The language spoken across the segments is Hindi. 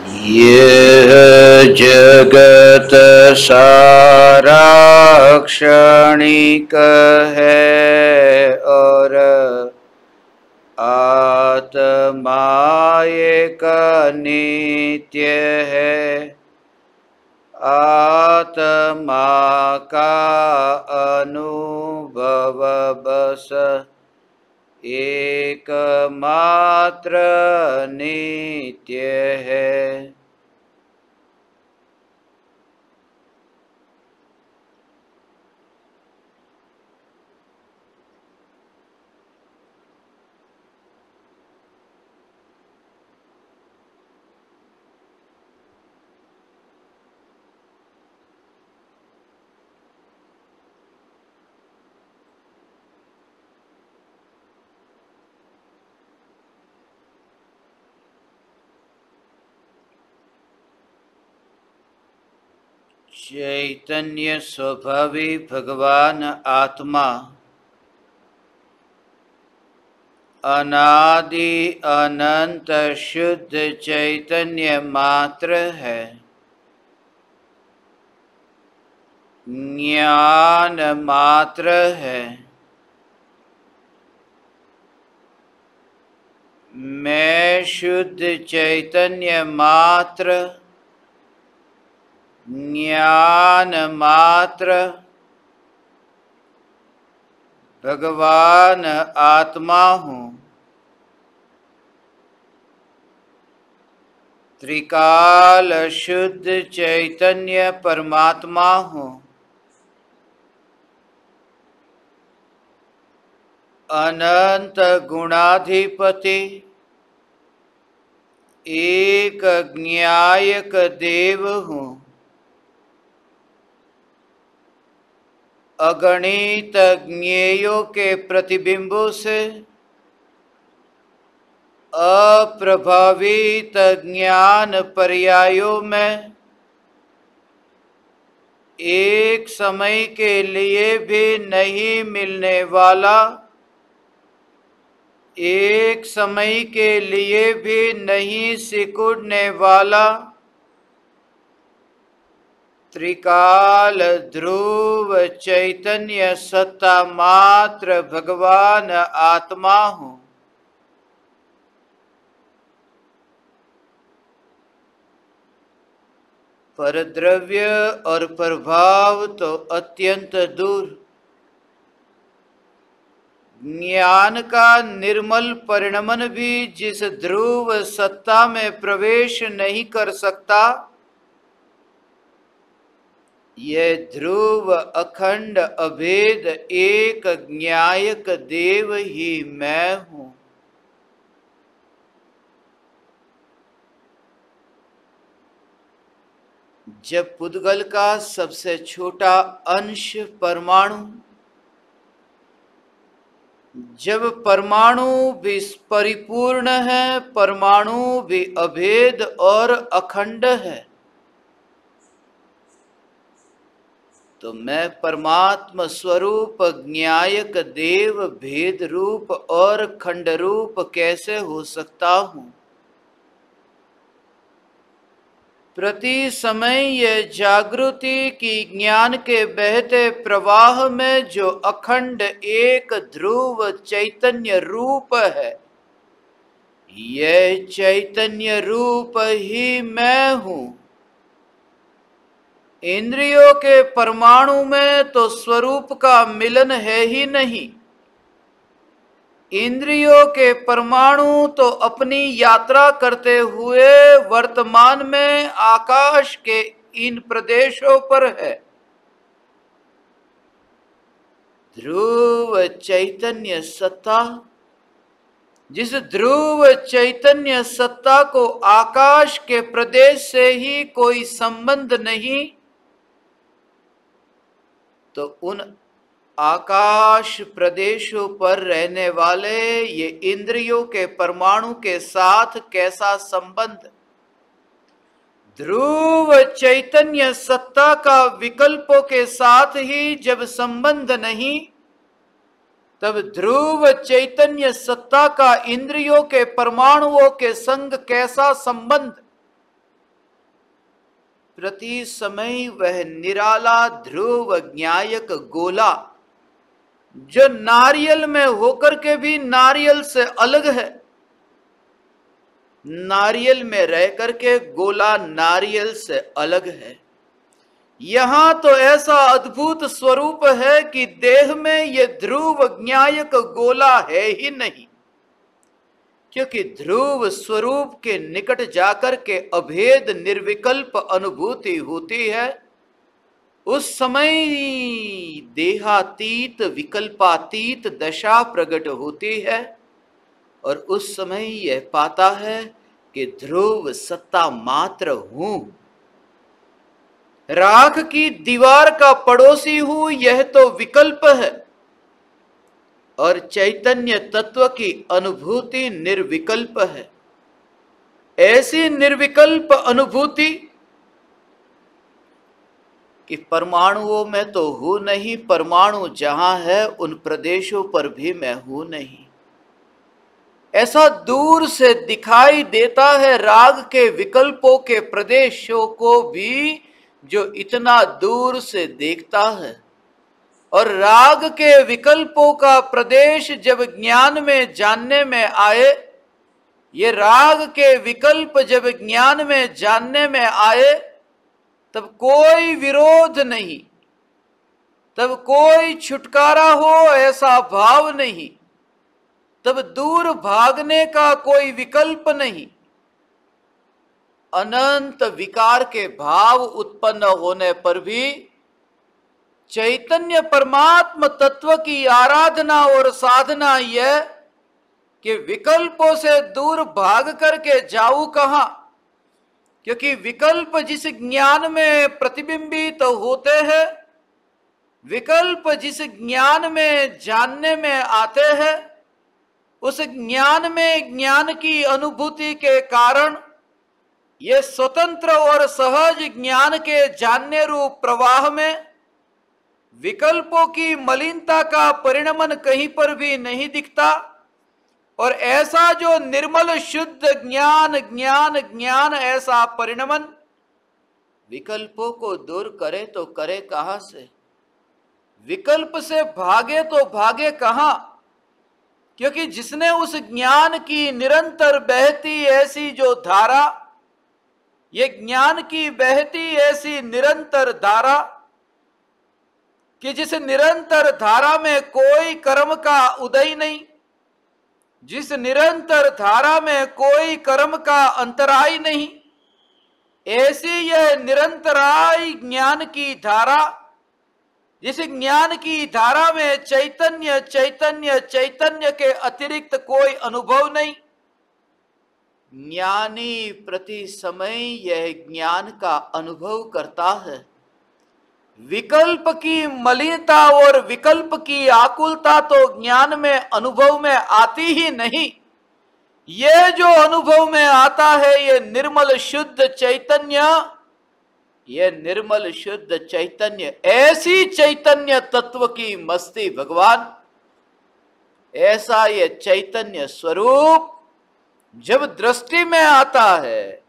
यह जगत सारा क्षणिक है और आत्मा एक नित्य है। आत्मा का अनुभव बस एकमात्र नित्य है। चैतन्य स्वभावी भगवान आत्मा अनादि अनंत शुद्ध चैतन्य मात्र है। ज्ञान मात्र है। मैं शुद्ध चैतन्य मात्र, ज्ञान मात्र, भगवान आत्मा हूँ। त्रिकाल शुद्ध चैतन्य परमात्मा हूँ। अनंत गुणाधिपति एक ज्ञायक देव हूँ। अगणित ज्ञेयों के प्रतिबिंबों से अप्रभावित ज्ञान पर्यायों में एक समय के लिए भी नहीं मिलने वाला, एक समय के लिए भी नहीं सिकुड़ने वाला त्रिकाल ध्रुव चैतन्य सत्ता मात्र भगवान आत्मा हूँ। परद्रव्य और प्रभाव तो अत्यंत दूर, ज्ञान का निर्मल परिणमन भी जिस ध्रुव सत्ता में प्रवेश नहीं कर सकता, यह ध्रुव अखंड अभेद एक ज्ञायक देव ही मैं हूँ। जब पुद्गल का सबसे छोटा अंश परमाणु, जब परमाणु भी परिपूर्ण है, परमाणु भी अभेद और अखंड है, तो मैं परमात्मा स्वरूप ज्ञायक देव भेद रूप और खंड रूप कैसे हो सकता हूँ। प्रति समय यह जागृति की ज्ञान के बहते प्रवाह में जो अखंड एक ध्रुव चैतन्य रूप है, यह चैतन्य रूप ही मैं हूँ। इंद्रियों के परमाणु में तो स्वरूप का मिलन है ही नहीं। इंद्रियों के परमाणु तो अपनी यात्रा करते हुए वर्तमान में आकाश के इन प्रदेशों पर है। ध्रुव चैतन्य सत्ता, जिस ध्रुव चैतन्य सत्ता को आकाश के प्रदेश से ही कोई संबंध नहीं, तो उन आकाश प्रदेशों पर रहने वाले ये इंद्रियों के परमाणु के साथ कैसा संबंध। ध्रुव चैतन्य सत्ता का विकल्पों के साथ ही जब संबंध नहीं, तब ध्रुव चैतन्य सत्ता का इंद्रियों के परमाणुओं के संग कैसा संबंध। प्रति समय वह निराला ध्रुव ज्ञायक गोला जो नारियल में होकर के भी नारियल से अलग है, नारियल में रह करके गोला नारियल से अलग है, यहां तो ऐसा अद्भुत स्वरूप है कि देह में ये ध्रुव ज्ञायक गोला है ही नहीं, क्योंकि ध्रुव स्वरूप के निकट जाकर के अभेद निर्विकल्प अनुभूति होती है। उस समय देहातीत विकल्पातीत दशा प्रकट होती है और उस समय यह पाता है कि ध्रुव सत्ता मात्र हूं, राख की दीवार का पड़ोसी हूं, यह तो विकल्प है और चैतन्य तत्व की अनुभूति निर्विकल्प है। ऐसी निर्विकल्प अनुभूति कि परमाणुओं में तो हूं नहीं, परमाणु जहां है उन प्रदेशों पर भी मैं हूं नहीं, ऐसा दूर से दिखाई देता है। राग के विकल्पों के प्रदेशों को भी जो इतना दूर से देखता है, और राग के विकल्पों का प्रदेश जब ज्ञान में जानने में आए, ये राग के विकल्प जब ज्ञान में जानने में आए, तब कोई विरोध नहीं, तब कोई छुटकारा हो ऐसा भाव नहीं, तब दूर भागने का कोई विकल्प नहीं। अनंत विकार के भाव उत्पन्न होने पर भी चैतन्य परमात्म तत्व की आराधना और साधना यह कि विकल्पों से दूर भाग करके जाऊं कहां, क्योंकि विकल्प जिस ज्ञान में प्रतिबिंबित होते हैं, विकल्प जिस ज्ञान में जानने में आते हैं, उस ज्ञान में ज्ञान की अनुभूति के कारण ये स्वतंत्र और सहज ज्ञान के जानने रूप प्रवाह में विकल्पों की मलिनता का परिणमन कहीं पर भी नहीं दिखता। और ऐसा जो निर्मल शुद्ध ज्ञान ज्ञान ज्ञान ऐसा परिणमन विकल्पों को दूर करे तो करे कहां से, विकल्प से भागे तो भागे कहां, क्योंकि जिसने उस ज्ञान की निरंतर बहती ऐसी जो धारा, ये ज्ञान की बहती ऐसी निरंतर धारा कि जिस निरंतर धारा में कोई कर्म का उदय नहीं, जिस निरंतर धारा में कोई कर्म का अंतराय नहीं, ऐसी यह निरंतराय ज्ञान की धारा, जिस ज्ञान की धारा में चैतन्य चैतन्य चैतन्य के अतिरिक्त कोई अनुभव नहीं। ज्ञानी प्रति समय यह ज्ञान का अनुभव करता है। विकल्प की मलिनता और विकल्प की आकुलता तो ज्ञान में अनुभव में आती ही नहीं। ये जो अनुभव में आता है ये निर्मल शुद्ध चैतन्य, ये निर्मल शुद्ध चैतन्य, ऐसी चैतन्य तत्व की मस्ती भगवान, ऐसा ये चैतन्य स्वरूप जब दृष्टि में आता है,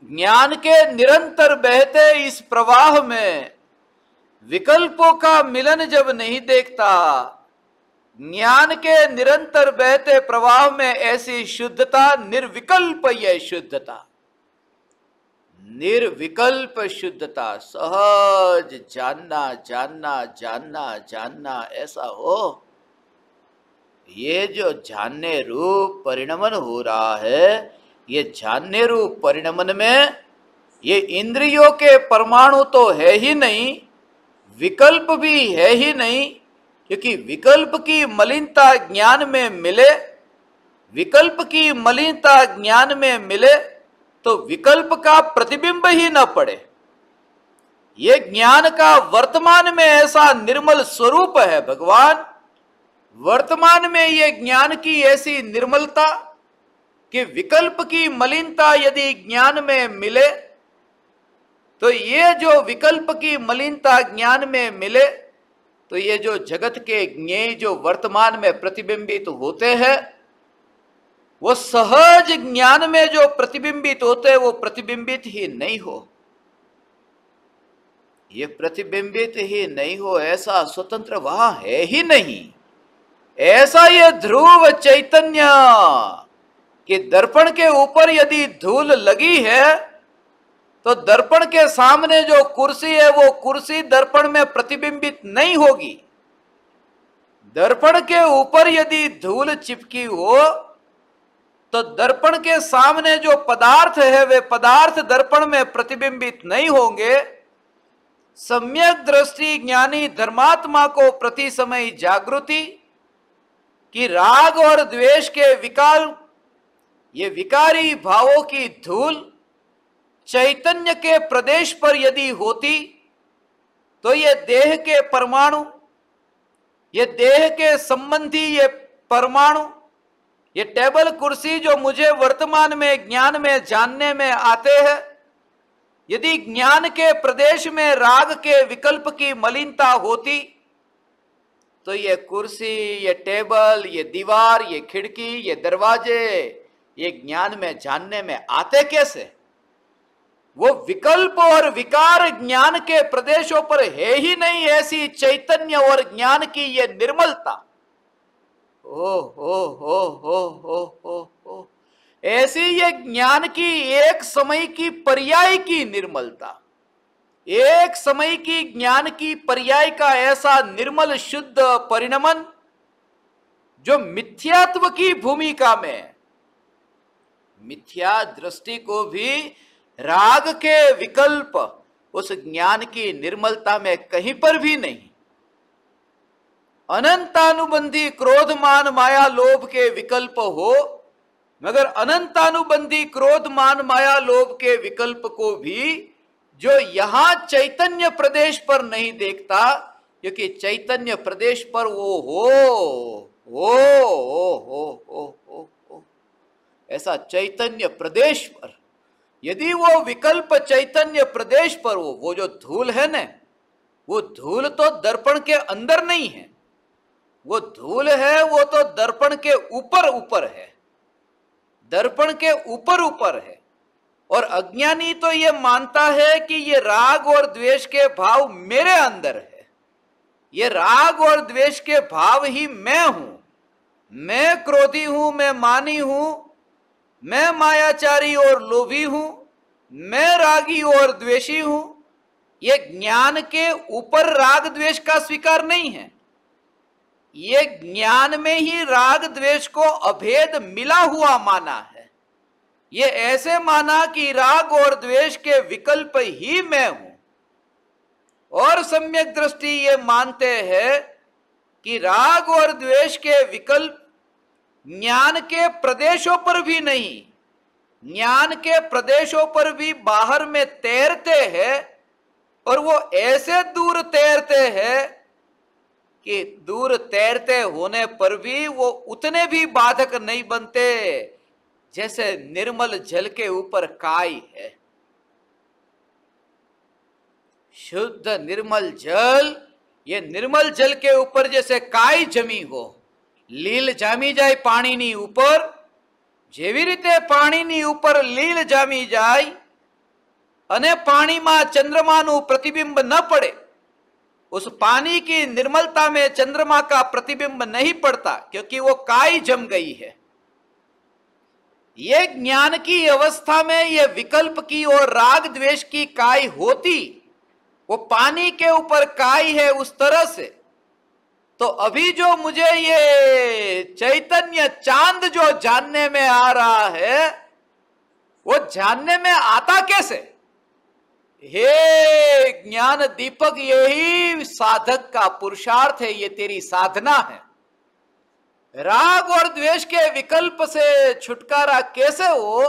ज्ञान के निरंतर बहते इस प्रवाह में विकल्पों का मिलन जब नहीं देखता, ज्ञान के निरंतर बहते प्रवाह में ऐसी शुद्धता, निर्विकल्प यह शुद्धता, निर्विकल्प शुद्धता, सहज जानना जानना जानना जानना ऐसा हो। ये जो जानने रूप परिणमन हो रहा है, ये जानने रूप परिणमन में ये इंद्रियों के परमाणु तो है ही नहीं, विकल्प भी है ही नहीं, क्योंकि विकल्प की मलिनता ज्ञान में मिले, विकल्प की मलिनता ज्ञान में मिले तो विकल्प का प्रतिबिंब ही न पड़े। ये ज्ञान का वर्तमान में ऐसा निर्मल स्वरूप है भगवान, वर्तमान में ये ज्ञान की ऐसी निर्मलता कि विकल्प की मलिनता यदि ज्ञान में मिले तो ये जो विकल्प की मलिनता ज्ञान में मिले तो ये जो जगत के ज्ञेय जो वर्तमान में प्रतिबिंबित होते हैं, वो सहज ज्ञान में जो प्रतिबिंबित होते हैं वो प्रतिबिंबित ही नहीं हो। ये प्रतिबिंबित ही नहीं हो ऐसा स्वतंत्र वहां है ही नहीं। ऐसा ये ध्रुव चैतन्य कि दर्पण के ऊपर यदि धूल लगी है तो दर्पण के सामने जो कुर्सी है वो कुर्सी दर्पण में प्रतिबिंबित नहीं होगी। दर्पण के ऊपर यदि धूल चिपकी हो तो दर्पण के सामने जो पदार्थ है वे पदार्थ दर्पण में प्रतिबिंबित नहीं होंगे। सम्यक दृष्टि ज्ञानी धर्मात्मा को प्रति समय जागृति कि राग और द्वेष के ये विकारी भावों की धूल चैतन्य के प्रदेश पर यदि होती तो ये देह के परमाणु, ये देह के संबंधी ये परमाणु, ये टेबल कुर्सी जो मुझे वर्तमान में ज्ञान में जानने में आते हैं, यदि ज्ञान के प्रदेश में राग के विकल्प की मलिनता होती तो ये कुर्सी, ये टेबल, ये दीवार, ये खिड़की, ये दरवाजे ये ज्ञान में जानने में आते कैसे? वो विकल्प और विकार ज्ञान के प्रदेशों पर है ही नहीं। ऐसी चैतन्य और ज्ञान की ये निर्मलता, ओ हो, ऐसी ये ज्ञान की एक समय की पर्याय की निर्मलता, एक समय की ज्ञान की पर्याय का ऐसा निर्मल शुद्ध परिणमन जो मिथ्यात्व की भूमिका में, मिथ्या दृष्टि को भी राग के विकल्प उस ज्ञान की निर्मलता में कहीं पर भी नहीं। अनंतानुबंधी क्रोध मान माया लोभ के विकल्प हो, मगर अनंतानुबंधी क्रोध मान माया लोभ के विकल्प को भी जो यहां चैतन्य प्रदेश पर नहीं देखता, क्योंकि चैतन्य प्रदेश पर वो हो ऐसा चैतन्य प्रदेश पर यदि वो विकल्प चैतन्य प्रदेश पर हो, वो जो धूल है ना, वो धूल तो दर्पण के अंदर नहीं है, वो धूल है वो तो दर्पण के ऊपर ऊपर है, दर्पण के ऊपर ऊपर है। और अज्ञानी तो ये मानता है कि ये राग और द्वेष के भाव मेरे अंदर है, ये राग और द्वेष के भाव ही मैं हूं, मैं क्रोधी हूं, मैं मानी हूं, मैं मायाचारी और लोभी हूं, मैं रागी और द्वेषी हूं। ये ज्ञान के ऊपर राग द्वेष का स्वीकार नहीं है, ये ज्ञान में ही राग द्वेष को अभेद मिला हुआ माना है। ये ऐसे माना कि राग और द्वेष के विकल्प ही मैं हूं, और सम्यक दृष्टि ये मानते हैं कि राग और द्वेष के विकल्प ज्ञान के प्रदेशों पर भी नहीं, ज्ञान के प्रदेशों पर भी बाहर में तैरते हैं, और वो ऐसे दूर तैरते हैं कि दूर तैरते होने पर भी वो उतने भी बाधक नहीं बनते जैसे निर्मल जल के ऊपर काई है। शुद्ध निर्मल जल, ये निर्मल जल के ऊपर जैसे काई जमी हो, લીલ જામી જાય પાણીની ઉપર, જેવી રીતે પાણીની ઉપર લીલ જામી જાય અને પાણીમાં ચંદ્રમાનું प्रतिबिंब न पड़े, उस पानी की निर्मलता में चंद्रमा का प्रतिबिंब नहीं पड़ता क्योंकि वो काई जम गई है। ये ज्ञान की अवस्था में ये विकल्प की और राग द्वेष की काई होती, वो पानी के ऊपर काई है उस तरह से, तो अभी जो मुझे ये चैतन्य चांद जो जानने में आ रहा है वो जानने में आता कैसे? हे ज्ञान दीपक, यही साधक का पुरुषार्थ है, ये तेरी साधना है। राग और द्वेष के विकल्प से छुटकारा कैसे हो?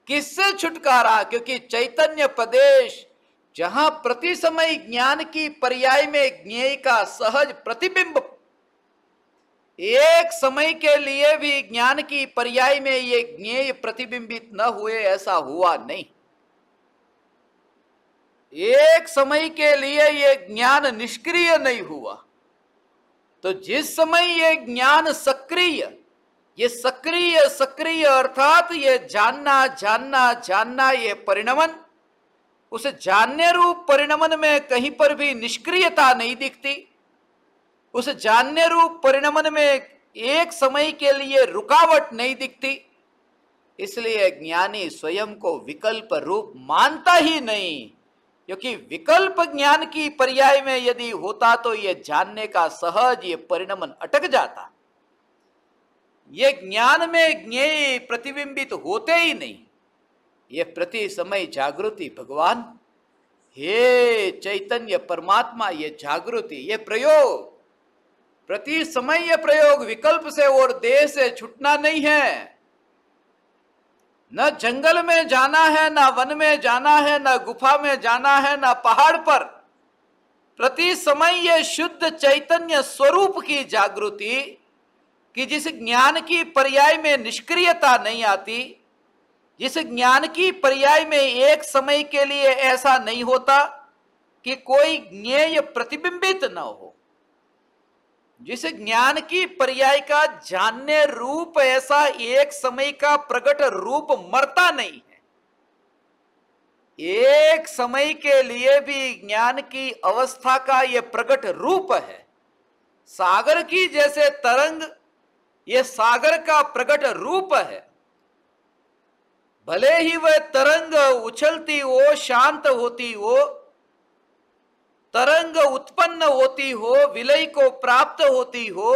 किससे छुटकारा? क्योंकि चैतन्य प्रदेश जहां प्रति समय ज्ञान की पर्याय में ज्ञेय का सहज प्रतिबिंब, एक समय के लिए भी ज्ञान की पर्याय में ये ज्ञेय प्रतिबिंबित न हुए ऐसा हुआ नहीं। एक समय के लिए ये ज्ञान निष्क्रिय नहीं हुआ, तो जिस समय ये ज्ञान सक्रिय, ये सक्रिय अर्थात ये जानना जानना जानना, ये परिणमन उस जानने रूप परिणमन में कहीं पर भी निष्क्रियता नहीं दिखती। उस जानने रूप परिणमन में एक समय के लिए रुकावट नहीं दिखती। इसलिए ज्ञानी स्वयं को विकल्प रूप मानता ही नहीं, क्योंकि विकल्प ज्ञान की पर्याय में यदि होता तो यह जानने का सहज ये परिणमन अटक जाता। ये ज्ञान में ज्ञेय प्रतिबिंबित होते ही नहीं। ये प्रति समय जागृति भगवान, हे चैतन्य परमात्मा, ये जागृति, ये प्रयोग, प्रति समय ये प्रयोग विकल्प से और देह से छूटना नहीं है। न जंगल में जाना है, न वन में जाना है, न गुफा में जाना है, न पहाड़ पर। प्रति समय ये शुद्ध चैतन्य स्वरूप की जागृति कि जिस ज्ञान की पर्याय में निष्क्रियता नहीं आती, जिस ज्ञान की पर्याय में एक समय के लिए ऐसा नहीं होता कि कोई ज्ञेय प्रतिबिंबित न हो, जिस ज्ञान की पर्याय का जानने रूप ऐसा एक समय का प्रकट रूप मरता नहीं है। एक समय के लिए भी ज्ञान की अवस्था का यह प्रकट रूप है। सागर की जैसे तरंग, यह सागर का प्रकट रूप है। भले ही वह तरंग उछलती हो, शांत होती हो, तरंग उत्पन्न होती हो, विलय को प्राप्त होती हो,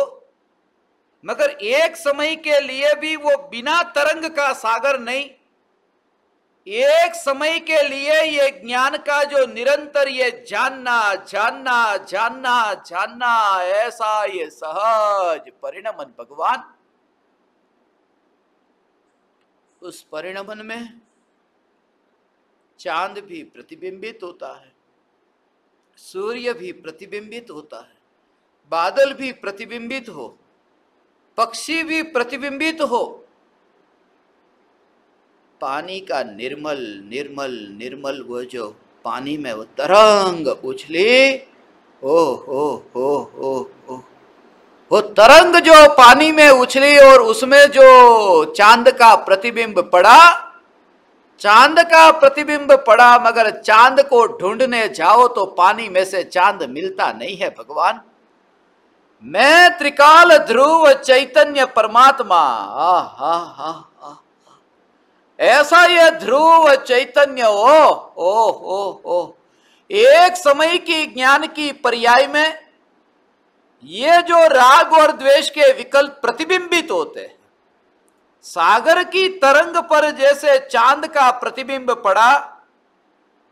मगर एक समय के लिए भी वो बिना तरंग का सागर नहीं। एक समय के लिए ये ज्ञान का जो निरंतर ये जानना जानना जानना जानना, ऐसा ये सहज परिणमन भगवान, उस परिणमन में चांद भी प्रतिबिंबित होता है, सूर्य भी प्रतिबिंबित होता है, बादल भी प्रतिबिंबित हो, पक्षी भी प्रतिबिंबित हो, पानी का निर्मल निर्मल निर्मल वो जो पानी में वो तरंग उछली, ओ हो हो हो हो, वो तरंग जो पानी में उछली और उसमें जो चांद का प्रतिबिंब पड़ा, चांद का प्रतिबिंब पड़ा, मगर चांद को ढूंढने जाओ तो पानी में से चांद मिलता नहीं है भगवान। मैं त्रिकाल ध्रुव चैतन्य परमात्मा, हा हा हा, ऐसा यह ध्रुव चैतन्य ओ एक समय की ज्ञान की पर्याय में ये जो राग और द्वेष के विकल्प प्रतिबिंबित होते हैं, सागर की तरंग पर जैसे चांद का प्रतिबिंब पड़ा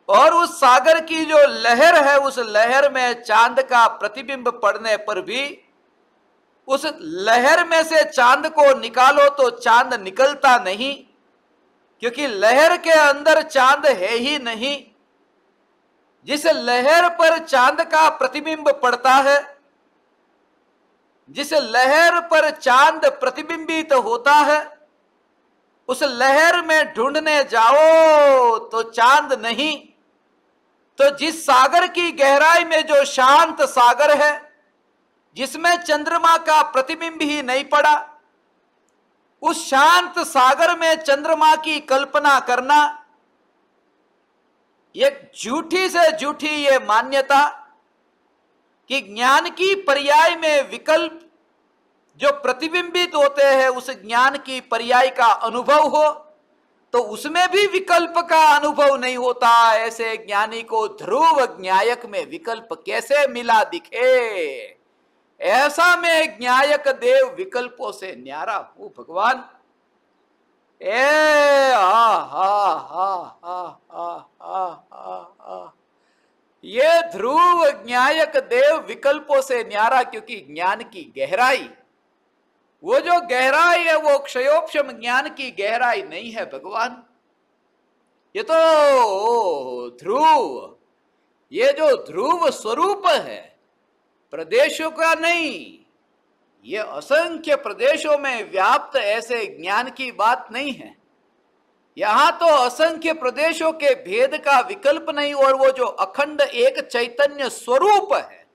और उस सागर की जो लहर है, उस लहर में चांद का प्रतिबिंब पड़ने पर भी उस लहर में से चांद को निकालो तो चांद निकलता नहीं, क्योंकि लहर के अंदर चांद है ही नहीं। जिस लहर पर चांद का प्रतिबिंब पड़ता है, जिस लहर पर चांद प्रतिबिंबित होता है, उस लहर में ढूंढने जाओ तो चांद नहीं। तो जिस सागर की गहराई में जो शांत सागर है, जिसमें चंद्रमा का प्रतिबिंब ही नहीं पड़ा, उस शांत सागर में चंद्रमा की कल्पना करना एक झूठी से झूठी ये मान्यता कि ज्ञान की पर्याय में विकल्प जो प्रतिबिंबित होते हैं, उस ज्ञान की पर्याय का अनुभव हो तो उसमें भी विकल्प का अनुभव नहीं होता। ऐसे ज्ञानी को ध्रुव ज्ञायक में विकल्प कैसे मिला दिखे? ऐसा में ज्ञायक देव विकल्पों से न्यारा हूं भगवान। ए हा हा हा हा हा हा हा, ये ध्रुव ज्ञायक देव विकल्पों से न्यारा, क्योंकि ज्ञान की गहराई, वो जो गहराई है वो क्षयोपशम ज्ञान की गहराई नहीं है भगवान। ये तो ध्रुव, ये जो ध्रुव स्वरूप है प्रदेशों का नहीं, ये असंख्य प्रदेशों में व्याप्त ऐसे ज्ञान की बात नहीं है। यहां तो असंख्य प्रदेशों के भेद का विकल्प नहीं, और वो जो अखंड एक चैतन्य स्वरूप है,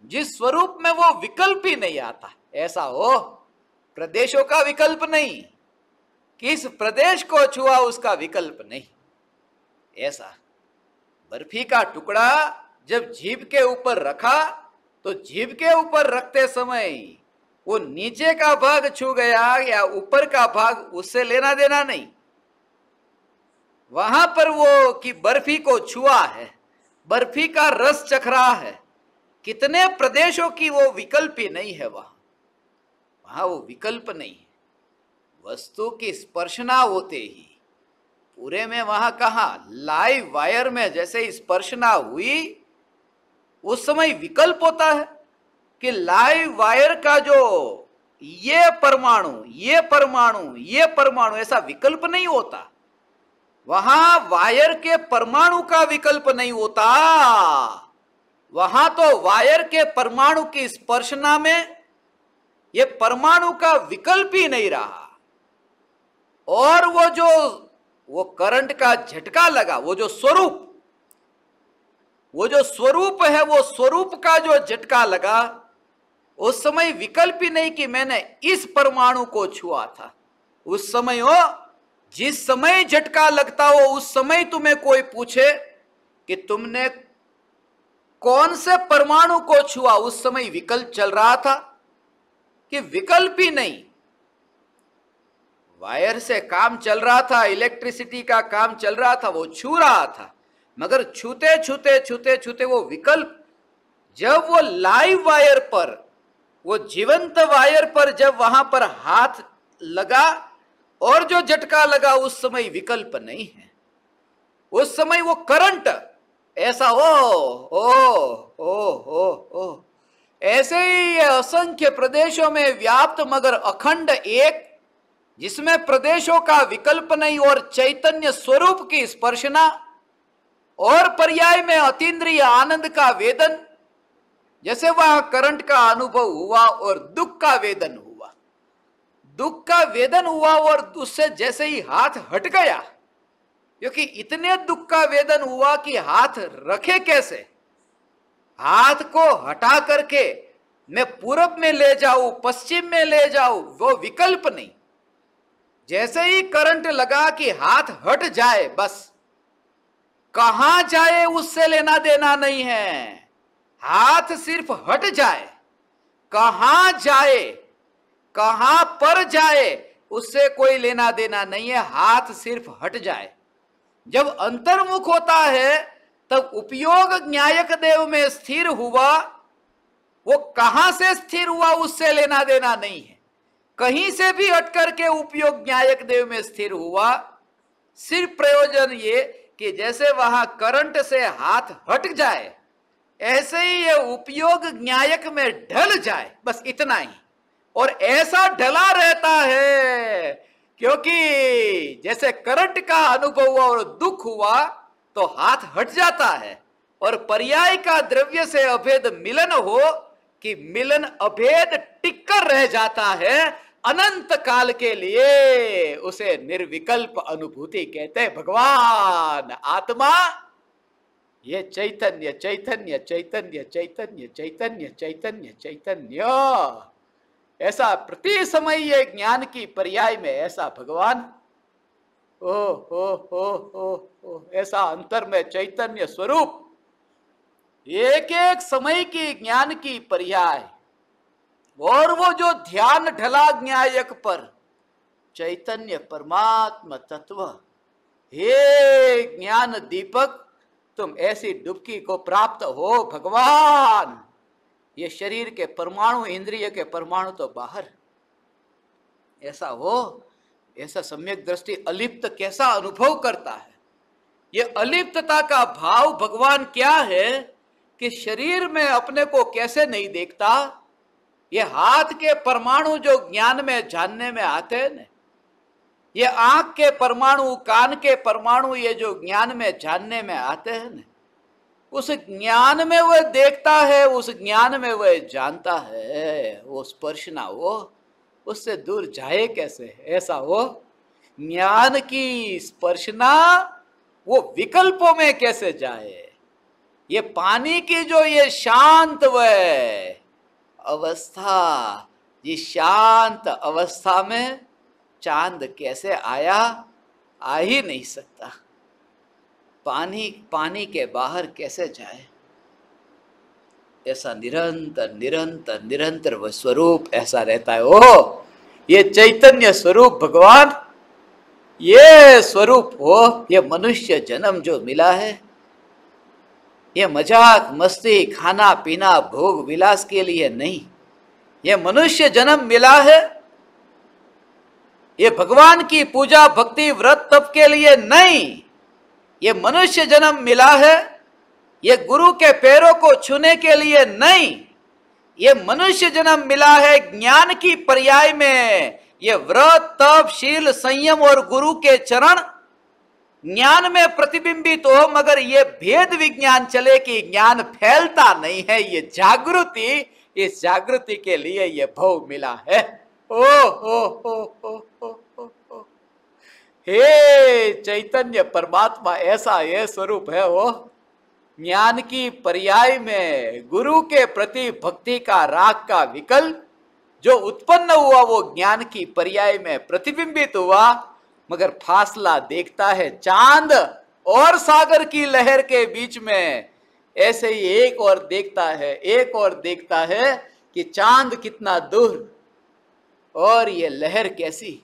जिस स्वरूप में वो विकल्प ही नहीं आता, ऐसा हो प्रदेशों का विकल्प नहीं, किस प्रदेश को छुआ उसका विकल्प नहीं। ऐसा बर्फी का टुकड़ा जब जीभ के ऊपर रखा तो जीभ के ऊपर रखते समय वो नीचे का भाग छू गया या ऊपर का भाग, उससे लेना देना नहीं। वहां पर वो कि बर्फी को छुआ है, बर्फी का रस चख रहा है। कितने प्रदेशों की वो विकल्प ही नहीं है, वहां वो विकल्प नहीं है। वस्तु की स्पर्शना होते ही पूरे में वहां कहा लाइव वायर में जैसे स्पर्शना हुई उस समय विकल्प होता है कि लाइव वायर का जो ये परमाणु ये परमाणु ये परमाणु ऐसा विकल्प नहीं होता। वहां वायर के परमाणु का विकल्प नहीं होता, वहां तो वायर के परमाणु की स्पर्शना में ये परमाणु का विकल्प ही नहीं रहा। और वो करंट का झटका लगा, वो जो स्वरूप है, वो स्वरूप का जो झटका लगा, उस समय विकल्प ही नहीं कि मैंने इस परमाणु को छुआ था। उस समय हो जिस समय झटका लगता हो उस समय तुम्हें कोई पूछे कि तुमने कौन से परमाणु को छुआ, उस समय विकल्प चल रहा था कि विकल्प ही नहीं। वायर से काम चल रहा था, इलेक्ट्रिसिटी का काम चल रहा था, वो छू रहा था, मगर छूते छूते छूते छूते वो विकल्प, जब वो लाइव वायर पर, वो जीवंत वायर पर जब वहां पर हाथ लगा और जो झटका लगा, उस समय विकल्प नहीं है। उस समय वो करंट ऐसा ओ ऐसे ही असंख्य प्रदेशों में व्याप्त मगर अखंड एक, जिसमें प्रदेशों का विकल्प नहीं और चैतन्य स्वरूप की स्पर्शना और पर्याय में अतीन्द्रिय आनंद का वेदन। जैसे वहां करंट का अनुभव हुआ और दुख का वेदन हुआ, दुख का वेदन हुआ और उससे जैसे ही हाथ हट गया, क्योंकि इतने दुख का वेदन हुआ कि हाथ रखे कैसे, हाथ को हटा करके मैं पूरब में ले जाऊं पश्चिम में ले जाऊं, वो विकल्प नहीं। जैसे ही करंट लगा कि हाथ हट जाए, बस कहां जाए उससे लेना देना नहीं है, हाथ सिर्फ हट जाए, कहां जाए कहां पर जाए उससे कोई लेना देना नहीं है, हाथ सिर्फ हट जाए। जब अंतर्मुख होता है तब उपयोग न्यायक देव में स्थिर हुआ, वो कहां से स्थिर हुआ उससे लेना देना नहीं है, कहीं से भी हट करके उपयोग न्यायक देव में स्थिर हुआ। सिर्फ प्रयोजन ये कि जैसे वहां करंट से हाथ हट जाए, ऐसे ही ये उपयोग न्यायक में ढल जाए, बस इतना ही। और ऐसा ढला रहता है क्योंकि जैसे करंट का अनुभव हुआ और दुख हुआ तो हाथ हट जाता है, और पर्याय का द्रव्य से अभेद मिलन हो कि मिलन अभेद टिककर रह जाता है अनंत काल के लिए, उसे निर्विकल्प अनुभूति कहते हैं। भगवान आत्मा ये चैतन्य चैतन्य चैतन्य चैतन्य चैतन्य चैतन्य चैतन्य, ऐसा प्रति समय ये ज्ञान की पर्याय में ऐसा भगवान ओ ऐसा अंतर में चैतन्य स्वरूप, एक एक समय की ज्ञान की पर्याय। और वो जो ध्यान ढला न्यायक पर, चैतन्य परमात्मा तत्व, हे ज्ञान दीपक तुम ऐसी डुबकी को प्राप्त हो भगवान। ये शरीर के परमाणु, इंद्रिय के परमाणु तो बाहर, ऐसा हो, ऐसा सम्यक दृष्टि अलिप्त कैसा अनुभव करता है। ये अलिप्तता का भाव भगवान क्या है कि शरीर में अपने को कैसे नहीं देखता। ये हाथ के परमाणु जो ज्ञान में जानने में आते हैं ना, ये आंख के परमाणु, कान के परमाणु, ये जो ज्ञान में जानने में आते हैं ना, उस ज्ञान में वह देखता है, उस ज्ञान में वह जानता है। वो स्पर्शना हो उससे दूर जाए कैसे, ऐसा हो ज्ञान की स्पर्शना वो विकल्पों में कैसे जाए। ये पानी की जो ये शांत वह अवस्था, जिस शांत अवस्था में चांद कैसे आया, आ ही नहीं सकता। पानी पानी के बाहर कैसे जाए, ऐसा निरंतर निरंतर निरंतर वह स्वरूप ऐसा रहता है। ओह, ये चैतन्य स्वरूप भगवान, ये स्वरूप हो, ये मनुष्य जन्म जो मिला है, ये मजाक मस्ती खाना पीना भोग विलास के लिए नहीं, ये मनुष्य जन्म मिला है, ये भगवान की पूजा भक्ति व्रत तप के लिए नहीं, ये मनुष्य जन्म मिला है, ये गुरु के पैरों को छूने के लिए नहीं, ये मनुष्य जन्म मिला है ज्ञान की पर्याय में। ये व्रत तप शील संयम और गुरु के चरण ज्ञान में प्रतिबिंबित हो, मगर ये भेद विज्ञान चले कि ज्ञान फैलता नहीं है, ये जागृति, इस जागृति के लिए ये भव मिला है। ओ हे चैतन्य परमात्मा, ऐसा ये स्वरूप है। वो ज्ञान की पर्याय में गुरु के प्रति भक्ति का राग का विकल्प जो उत्पन्न हुआ, वो ज्ञान की पर्याय में प्रतिबिंबित हुआ, मगर फासला देखता है चांद और सागर की लहर के बीच में। ऐसे ही एक और देखता है, एक और देखता है कि चांद कितना दूर और ये लहर कैसी।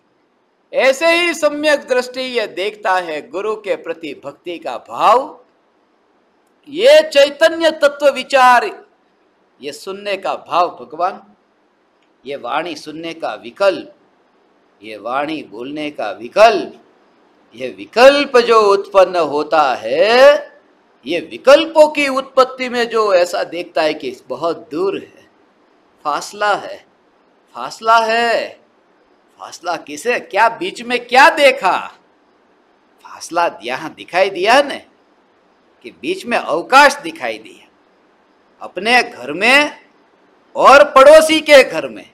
ऐसे ही सम्यक दृष्टि ये देखता है गुरु के प्रति भक्ति का भाव, ये चैतन्य तत्व विचार, ये सुनने का भाव भगवान, ये वाणी सुनने का विकल्प, ये वाणी बोलने का विकल्प, ये विकल्प जो उत्पन्न होता है, ये विकल्पों की उत्पत्ति में जो ऐसा देखता है कि बहुत दूर है, फासला है, फासला है। फासला किसे, क्या बीच में क्या देखा, फासला यहां दिखाई दिया न, कि बीच में अवकाश दिखाई दिया, अपने घर में और पड़ोसी के घर में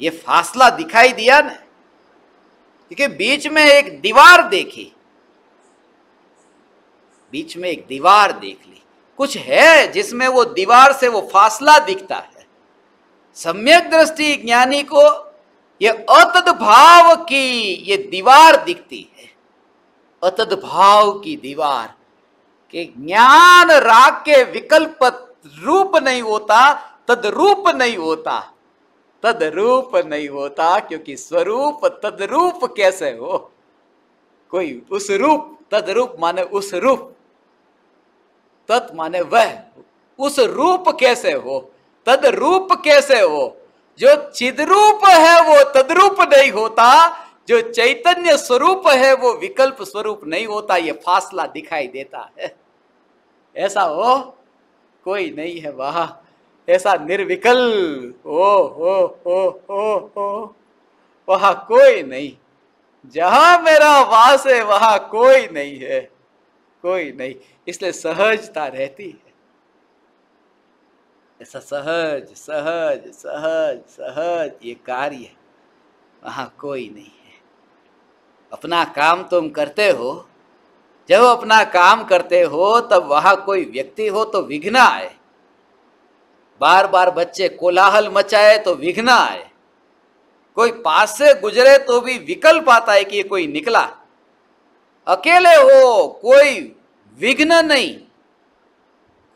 ये फासला दिखाई दिया न, क्योंकि बीच में एक दीवार देखी, बीच में एक दीवार देख ली, कुछ है जिसमें वो दीवार से वो फासला दिखता है। सम्यक दृष्टि ज्ञानी को ये अतद भाव की ये दीवार दिखती है, अतद भाव की दीवार, कि ज्ञान राग के विकल्प रूप नहीं होता, तदरूप नहीं होता, तदरूप नहीं होता, क्योंकि स्वरूप तदरूप कैसे हो, कोई उस रूप, तदरूप माने उस रूप, तत् माने वह, उस रूप कैसे हो, तदरूप कैसे हो। जो चिद्रूप है वो तद्रूप नहीं होता, जो चैतन्य स्वरूप है वो विकल्प स्वरूप नहीं होता, ये फासला दिखाई देता है। ऐसा हो कोई नहीं है वहां, ऐसा निर्विकल्प हो वहां कोई नहीं, जहां मेरा वास है वहां कोई नहीं है, कोई नहीं। इसलिए सहजता रहती है, ऐसा सहज सहज सहज सहज ये कार्य, वहां कोई नहीं है। अपना काम तुम करते हो, जब अपना काम करते हो तब वहां कोई व्यक्ति हो तो विघ्न आए, बार बार बच्चे कोलाहल मचाए तो विघ्न आए, कोई पास से गुजरे तो भी विकल्प आता है कि ये कोई निकला। अकेले हो कोई विघ्न नहीं,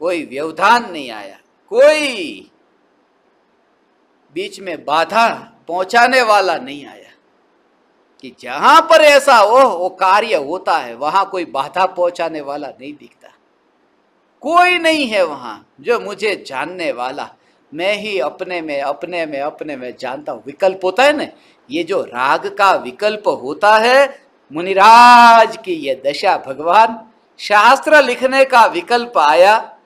कोई व्यवधान नहीं आया, कोई बीच में बाधा पहुंचाने वाला नहीं आया, कि जहां पर ऐसा हो वो कार्य होता है, वहां कोई बाधा पहुंचाने वाला नहीं दिखता, कोई नहीं है वहां जो मुझे जानने वाला, मैं ही अपने में अपने में अपने में जानता हूं। विकल्प होता है ना, ये जो राग का विकल्प होता है, मुनिराज की ये दशा, भगवान शास्त्र लिखने का विकल्प आया,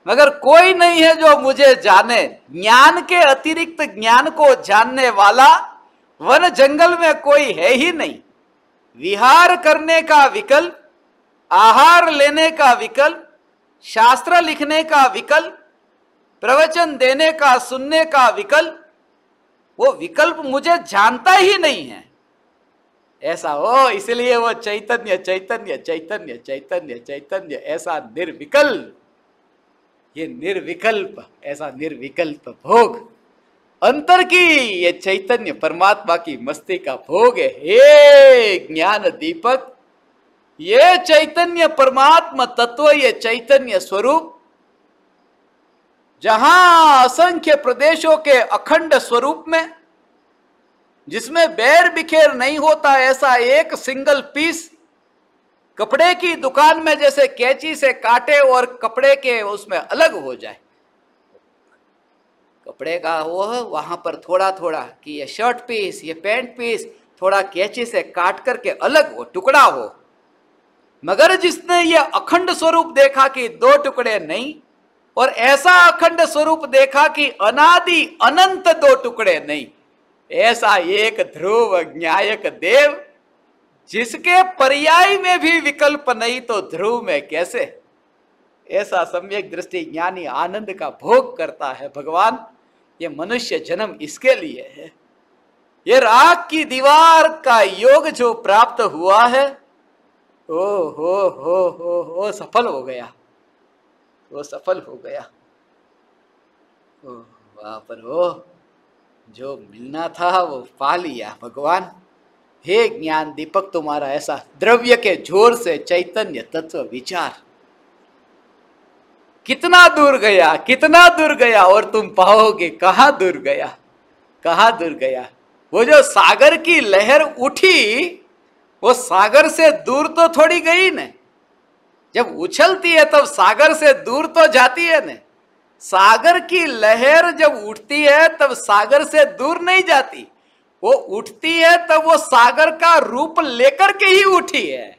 मगर कोई नहीं है जो मुझे जाने, ज्ञान के अतिरिक्त ज्ञान को जानने वाला वन जंगल में कोई है ही नहीं। विहार करने का विकल्प, आहार लेने का विकल्प, शास्त्र लिखने का विकल्प, प्रवचन देने का सुनने का विकल्प, वो विकल्प मुझे जानता ही नहीं है। ऐसा हो, इसलिए वो चैतन्य चैतन्य चैतन्य चैतन्य चैतन्य ऐसा निर्विकल्प, ये निर्विकल्प, ऐसा निर्विकल्प भोग अंतर की ये चैतन्य परमात्मा की मस्ती का भोग है। हे ज्ञान दीपक, ये चैतन्य परमात्मा तत्व, ये चैतन्य स्वरूप, जहां असंख्य प्रदेशों के अखंड स्वरूप में, जिसमें बैर बिखेर नहीं होता, ऐसा एक सिंगल पीस कपड़े की दुकान में जैसे कैंची से काटे और कपड़े के उसमें अलग हो जाए, कपड़े का वो वहां पर थोड़ा थोड़ा कि ये शर्ट पीस, ये पैंट पीस थोड़ा कैंची से काट करके अलग हो, टुकड़ा हो। मगर जिसने ये अखंड स्वरूप देखा कि दो टुकड़े नहीं, और ऐसा अखंड स्वरूप देखा कि अनादि अनंत दो टुकड़े नहीं, ऐसा एक ध्रुव ज्ञायक देव, जिसके पर्याय में भी विकल्प नहीं तो ध्रुव में कैसे, ऐसा सम्यक दृष्टि ज्ञानी आनंद का भोग करता है। भगवान, ये मनुष्य जन्म इसके लिए है। ये राग की दीवार का योग जो प्राप्त हुआ है, ओ हो सफल हो गया, वो सफल हो गया। ओ वहां पर वो जो मिलना था वो पा लिया। भगवान, हे ज्ञान दीपक, तुम्हारा ऐसा द्रव्य के जोर से चैतन्य तत्व विचार कितना दूर गया, कितना दूर गया, और तुम पाओगे कहां दूर गया, कहां दूर गया। वो जो सागर की लहर उठी, वो सागर से दूर तो थोड़ी गई न, जब उछलती है तब सागर से दूर तो जाती है न। सागर की लहर जब उठती है तब सागर से दूर नहीं जाती, वो उठती है तब वो सागर का रूप लेकर के ही उठी है,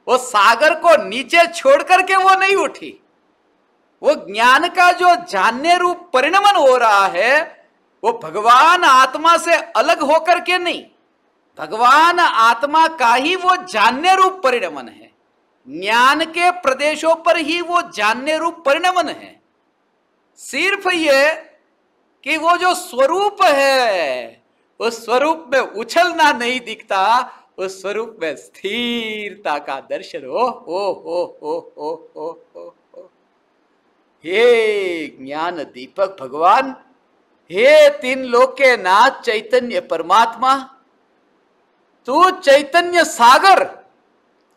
वो सागर को नीचे छोड़ करके वो नहीं उठी। वो ज्ञान का जो जानने रूप परिणमन हो रहा है, वो भगवान आत्मा से अलग होकर के नहीं, भगवान आत्मा का ही वो जानने रूप परिणमन है। ज्ञान के प्रदेशों पर ही वो जानने रूप परिणमन है। सिर्फ ये कि वो जो स्वरूप है, उस स्वरूप में उछलना नहीं दिखता, उस स्वरूप में स्थिरता का दर्शन हो। हे ज्ञान दीपक भगवान, हे तीन लोक के नाथ चैतन्य परमात्मा, तू चैतन्य सागर,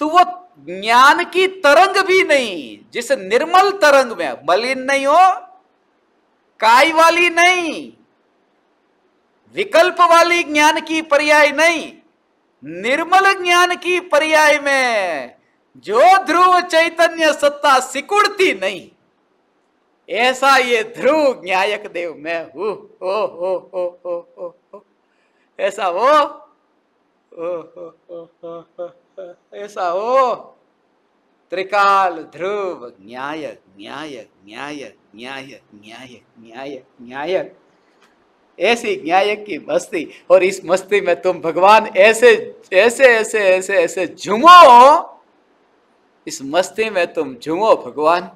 तू वो ज्ञान की तरंग भी नहीं, जिस निर्मल तरंग में मलिन नहीं हो, काय वाली नहीं, विकल्प वाली ज्ञान की पर्याय नहीं, निर्मल ज्ञान की पर्याय में जो ध्रुव चैतन्य सत्ता सिकुड़ती नहीं, ऐसा ये ध्रुव न्यायक देव मैं हूं। हो ऐसा हो, ऐसा हो। त्रिकाल ध्रुव न्यायक न्यायक न्यायक न्यायक न्यायक न्यायक न्यायक, ऐसी न्यायक की मस्ती, और इस मस्ती में तुम भगवान ऐसे ऐसे ऐसे ऐसे ऐसे झूमो, इस मस्ती में तुम झूमो भगवान,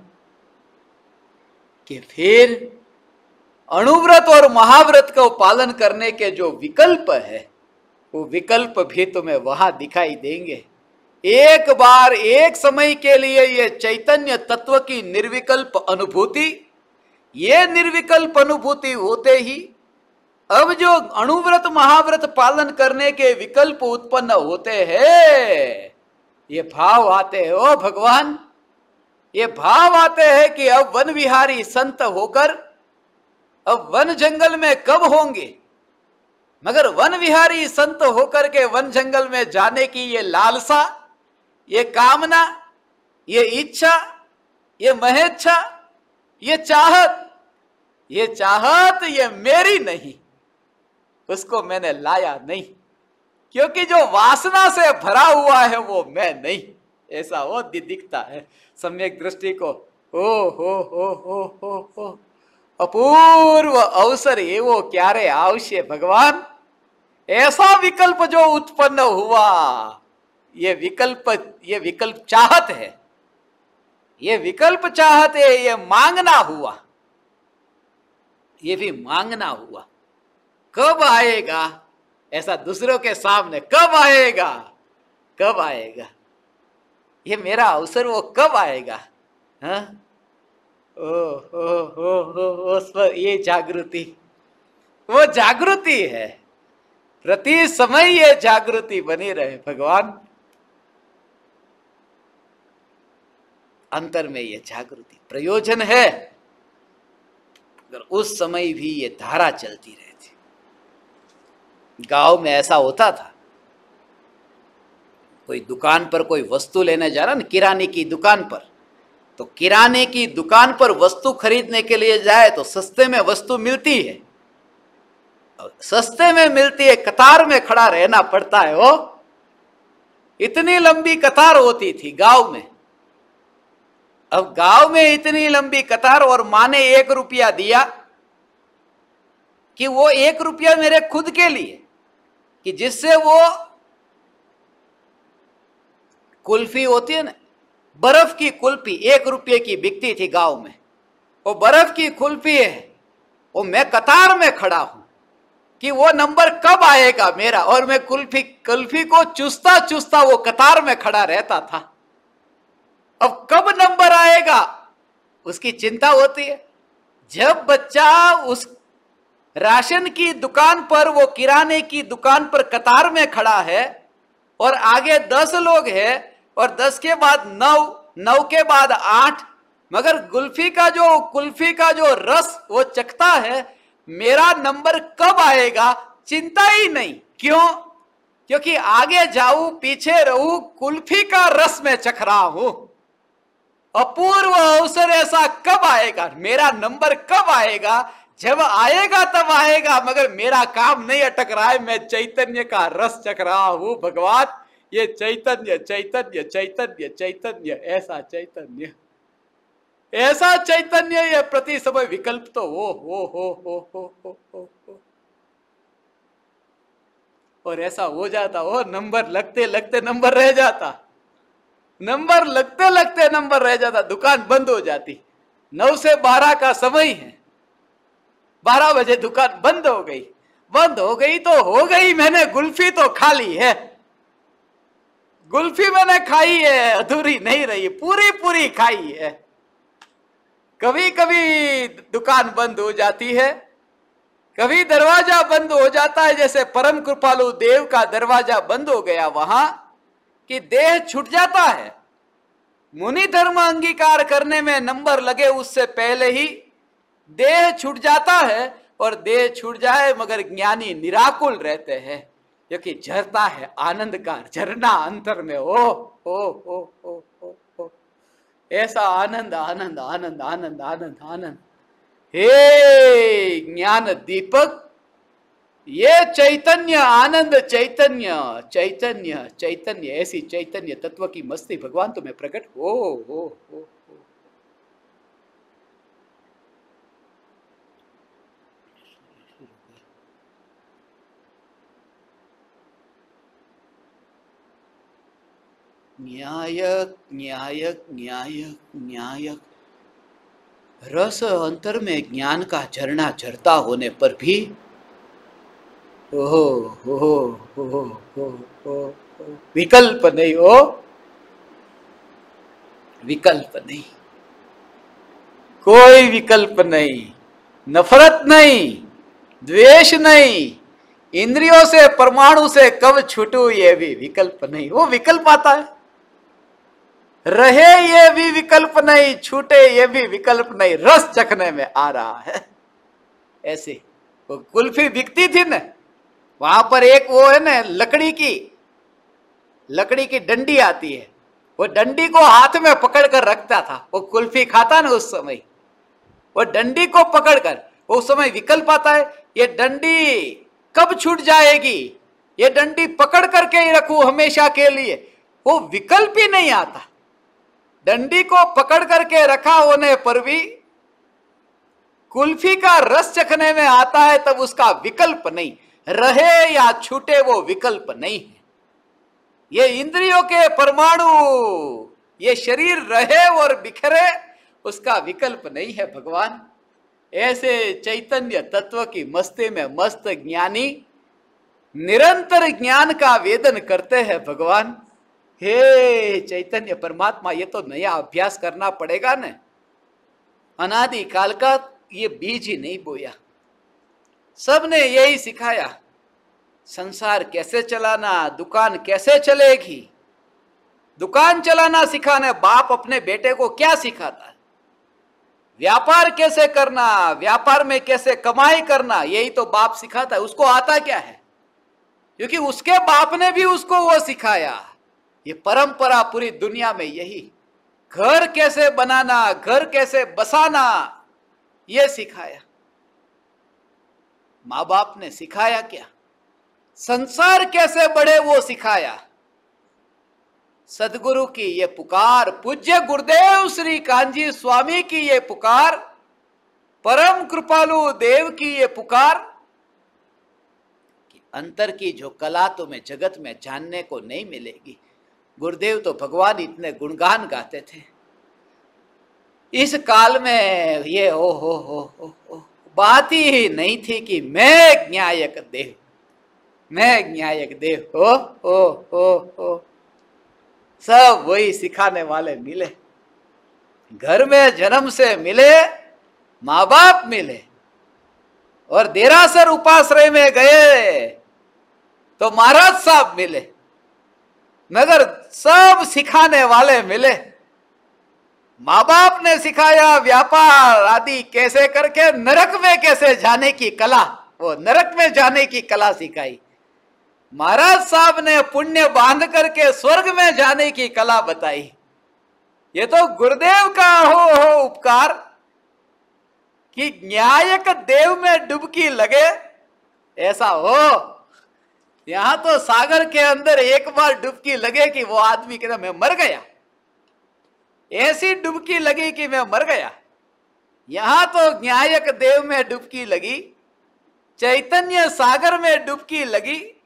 कि फिर अणुव्रत और महाव्रत को पालन करने के जो विकल्प है, वो विकल्प भी तुम्हें वहां दिखाई देंगे। एक बार एक समय के लिए ये चैतन्य तत्व की निर्विकल्प अनुभूति, ये निर्विकल्प अनुभूति होते ही अब जो अणुव्रत महाव्रत पालन करने के विकल्प उत्पन्न होते हैं, ये भाव आते हैं ओ भगवान, ये भाव आते हैं कि अब वन विहारी संत होकर अब वन जंगल में कब होंगे, मगर वन विहारी संत होकर के वन जंगल में जाने की ये लालसा, ये कामना, ये इच्छा, ये महेच्छा, ये चाहत ये मेरी नहीं, उसको मैंने लाया नहीं, क्योंकि जो वासना से भरा हुआ है वो मैं नहीं, ऐसा वो दिखता है सम्यक दृष्टि को। हो अपूर्व अवसर ये वो क्यारे आवश्य भगवान, ऐसा विकल्प जो उत्पन्न हुआ, ये विकल्प चाहत है, ये विकल्प चाहत है, ये मांगना हुआ, ये भी मांगना हुआ। कब आएगा ऐसा दूसरों के सामने, कब आएगा, कब आएगा ये मेरा अवसर, वो कब आएगा? हाँ, ओ ये जागृति, वो जागृति है, प्रति समय ये जागृति बनी रहे भगवान। अंतर में ये जागृति प्रयोजन है। अगर उस समय भी ये धारा चलती रहती। गांव में ऐसा होता था, कोई दुकान पर कोई वस्तु लेने जा रहा ना, किराने की दुकान पर, तो किराने की दुकान पर वस्तु खरीदने के लिए जाए तो सस्ते में वस्तु मिलती है, सस्ते में मिलती है, कतार में खड़ा रहना पड़ता है। वो इतनी लंबी कतार होती थी गांव में। अब गांव में इतनी लंबी कतार, और मां ने 1 रुपया दिया कि वो 1 रुपया मेरे खुद के लिए, कि जिससे वो कुल्फी होती है ना, बर्फ की कुल्फी 1 रुपये की बिकती थी गांव में। वो बर्फ की कुल्फी है, वो मैं कतार में खड़ा हूं कि वो नंबर कब आएगा मेरा, और मैं कुल्फी को चूसता चूसता वो कतार में खड़ा रहता था। अब कब नंबर आएगा उसकी चिंता होती है। जब बच्चा उस राशन की दुकान पर, वो किराने की दुकान पर कतार में खड़ा है, और आगे 10 लोग हैं, और 10 के बाद 9, 9 के बाद 8, मगर कुल्फी का जो रस वो चखता है, मेरा नंबर कब आएगा चिंता ही नहीं। क्यों? क्योंकि आगे जाऊं पीछे रहूं, कुल्फी का रस में चख रहा हूं। अपूर्व अवसर ऐसा कब आएगा, मेरा नंबर कब आएगा, जब आएगा तब आएगा, मगर मेरा काम नहीं अटक रहा है, मैं चैतन्य का रस चख रहा हूं। भगवान, ये चैतन्य चैतन्य चैतन्य चैतन्य, ऐसा चैतन्य, ऐसा चैतन्य, ये प्रति समय विकल्प तो हो। और ऐसा हो जाता हो, नंबर लगते लगते नंबर रह जाता, नंबर लगते लगते नंबर रह जाता, दुकान बंद हो जाती। 9 से 12 का समय है, 12 बजे दुकान बंद हो गई। बंद हो गई तो हो गई, मैंने कुल्फी तो खा ली है, कुल्फी मैंने खाई है, अधूरी नहीं रही, पूरी पूरी खाई है। कभी कभी दुकान बंद हो जाती है, कभी दरवाजा बंद हो जाता है, जैसे परम कृपालु देव का दरवाजा बंद हो गया वहां, कि देह छूट जाता है। मुनि धर्म अंगीकार करने में नंबर लगे उससे पहले ही देह छूट जाता है, और देह छूट जाए मगर ज्ञानी निराकुल रहते हैं, क्योंकि झरता है आनंद का झरना अंतर में। ओ ऐसा आनंद आनंद आनंद आनंद आनंद आनंद। हे ज्ञान दीपक, ये चैतन्य आनंद, चैतन्य चैतन्य चैतन्य, ऐसी चैतन्य तत्व की मस्ती भगवान तुम्हें प्रकट हो। न्यायक न्यायक न्यायक न्यायक, रस अंतर में ज्ञान का झरना झरता होने पर भी विकल्प नहीं हो, विकल्प नहीं, कोई विकल्प नहीं, नफरत नहीं, द्वेष नहीं, इंद्रियों से परमाणु से कब छूटू ये भी विकल्प नहीं। वो विकल्प आता है, रहे ये भी विकल्प नहीं, छूटे ये भी विकल्प नहीं, रस चखने में आ रहा है। ऐसे वो कुल्फी बिकती थी ना, वहां पर एक वो है ना, लकड़ी की डंडी आती है, वो डंडी को हाथ में पकड़ कर रखता था, वो कुल्फी खाता ना उस समय, वो डंडी को पकड़कर, उस समय विकल्प आता है, ये डंडी कब छूट जाएगी, ये डंडी पकड़ करके ही रखूं हमेशा के लिए, वो विकल्प ही नहीं आता। डंडी को पकड़ करके रखा होने पर भी कुल्फी का रस चखने में आता है, तब उसका विकल्प नहीं, रहे या छूटे वो विकल्प नहीं है। ये इंद्रियों के परमाणु, ये शरीर रहे और बिखरे, उसका विकल्प नहीं है भगवान। ऐसे चैतन्य तत्व की मस्ती में मस्त ज्ञानी निरंतर ज्ञान का वेदन करते हैं भगवान। हे चैतन्य परमात्मा, ये तो नया अभ्यास करना पड़ेगा न, अनादि काल का ये बीज ही नहीं बोया, सबने यही सिखाया, संसार कैसे चलाना, दुकान कैसे चलेगी, दुकान चलाना सिखाना, बाप अपने बेटे को क्या सिखाता है? व्यापार कैसे करना, व्यापार में कैसे कमाई करना, यही तो बाप सिखाता है। उसको आता क्या है? क्योंकि उसके बाप ने भी उसको वो सिखाया। ये परंपरा पूरी दुनिया में यही, घर कैसे बनाना, घर कैसे बसाना, ये सिखाया। माँ बाप ने सिखाया क्या? संसार कैसे बढ़े वो सिखाया। सदगुरु की ये पुकार, पूज्य गुरुदेव श्री कांजी स्वामी की ये पुकार, परम कृपालु देव की ये पुकार, कि अंतर की जो कला तुम्हें जगत में जानने को नहीं मिलेगी। गुरुदेव तो भगवान इतने गुणगान गाते थे। इस काल में ये हो बात ही नहीं थी कि मैं ज्ञायक देव, मैं ज्ञायक देव हो। सब वही सिखाने वाले मिले। घर में जन्म से मिले, माँ बाप मिले, और देरासर उपाश्रय में गए तो महाराज साहब मिले, मगर सब सिखाने वाले मिले। माँ बाप ने सिखाया व्यापार आदि कैसे करके नरक में कैसे जाने की कला, वो नरक में जाने की कला सिखाई। महाराज साहब ने पुण्य बांध करके स्वर्ग में जाने की कला बताई। ये तो गुरुदेव का हो उपकार कि न्यायक देव में डुबकी लगे, ऐसा हो। यहां तो सागर के अंदर एक बार डुबकी लगे कि वो आदमी कहता मैं मर गया, ऐसी डुबकी लगी कि मैं मर गया। यहां तो न्यायक देव में डुबकी लगी, चैतन्य सागर में डुबकी लगी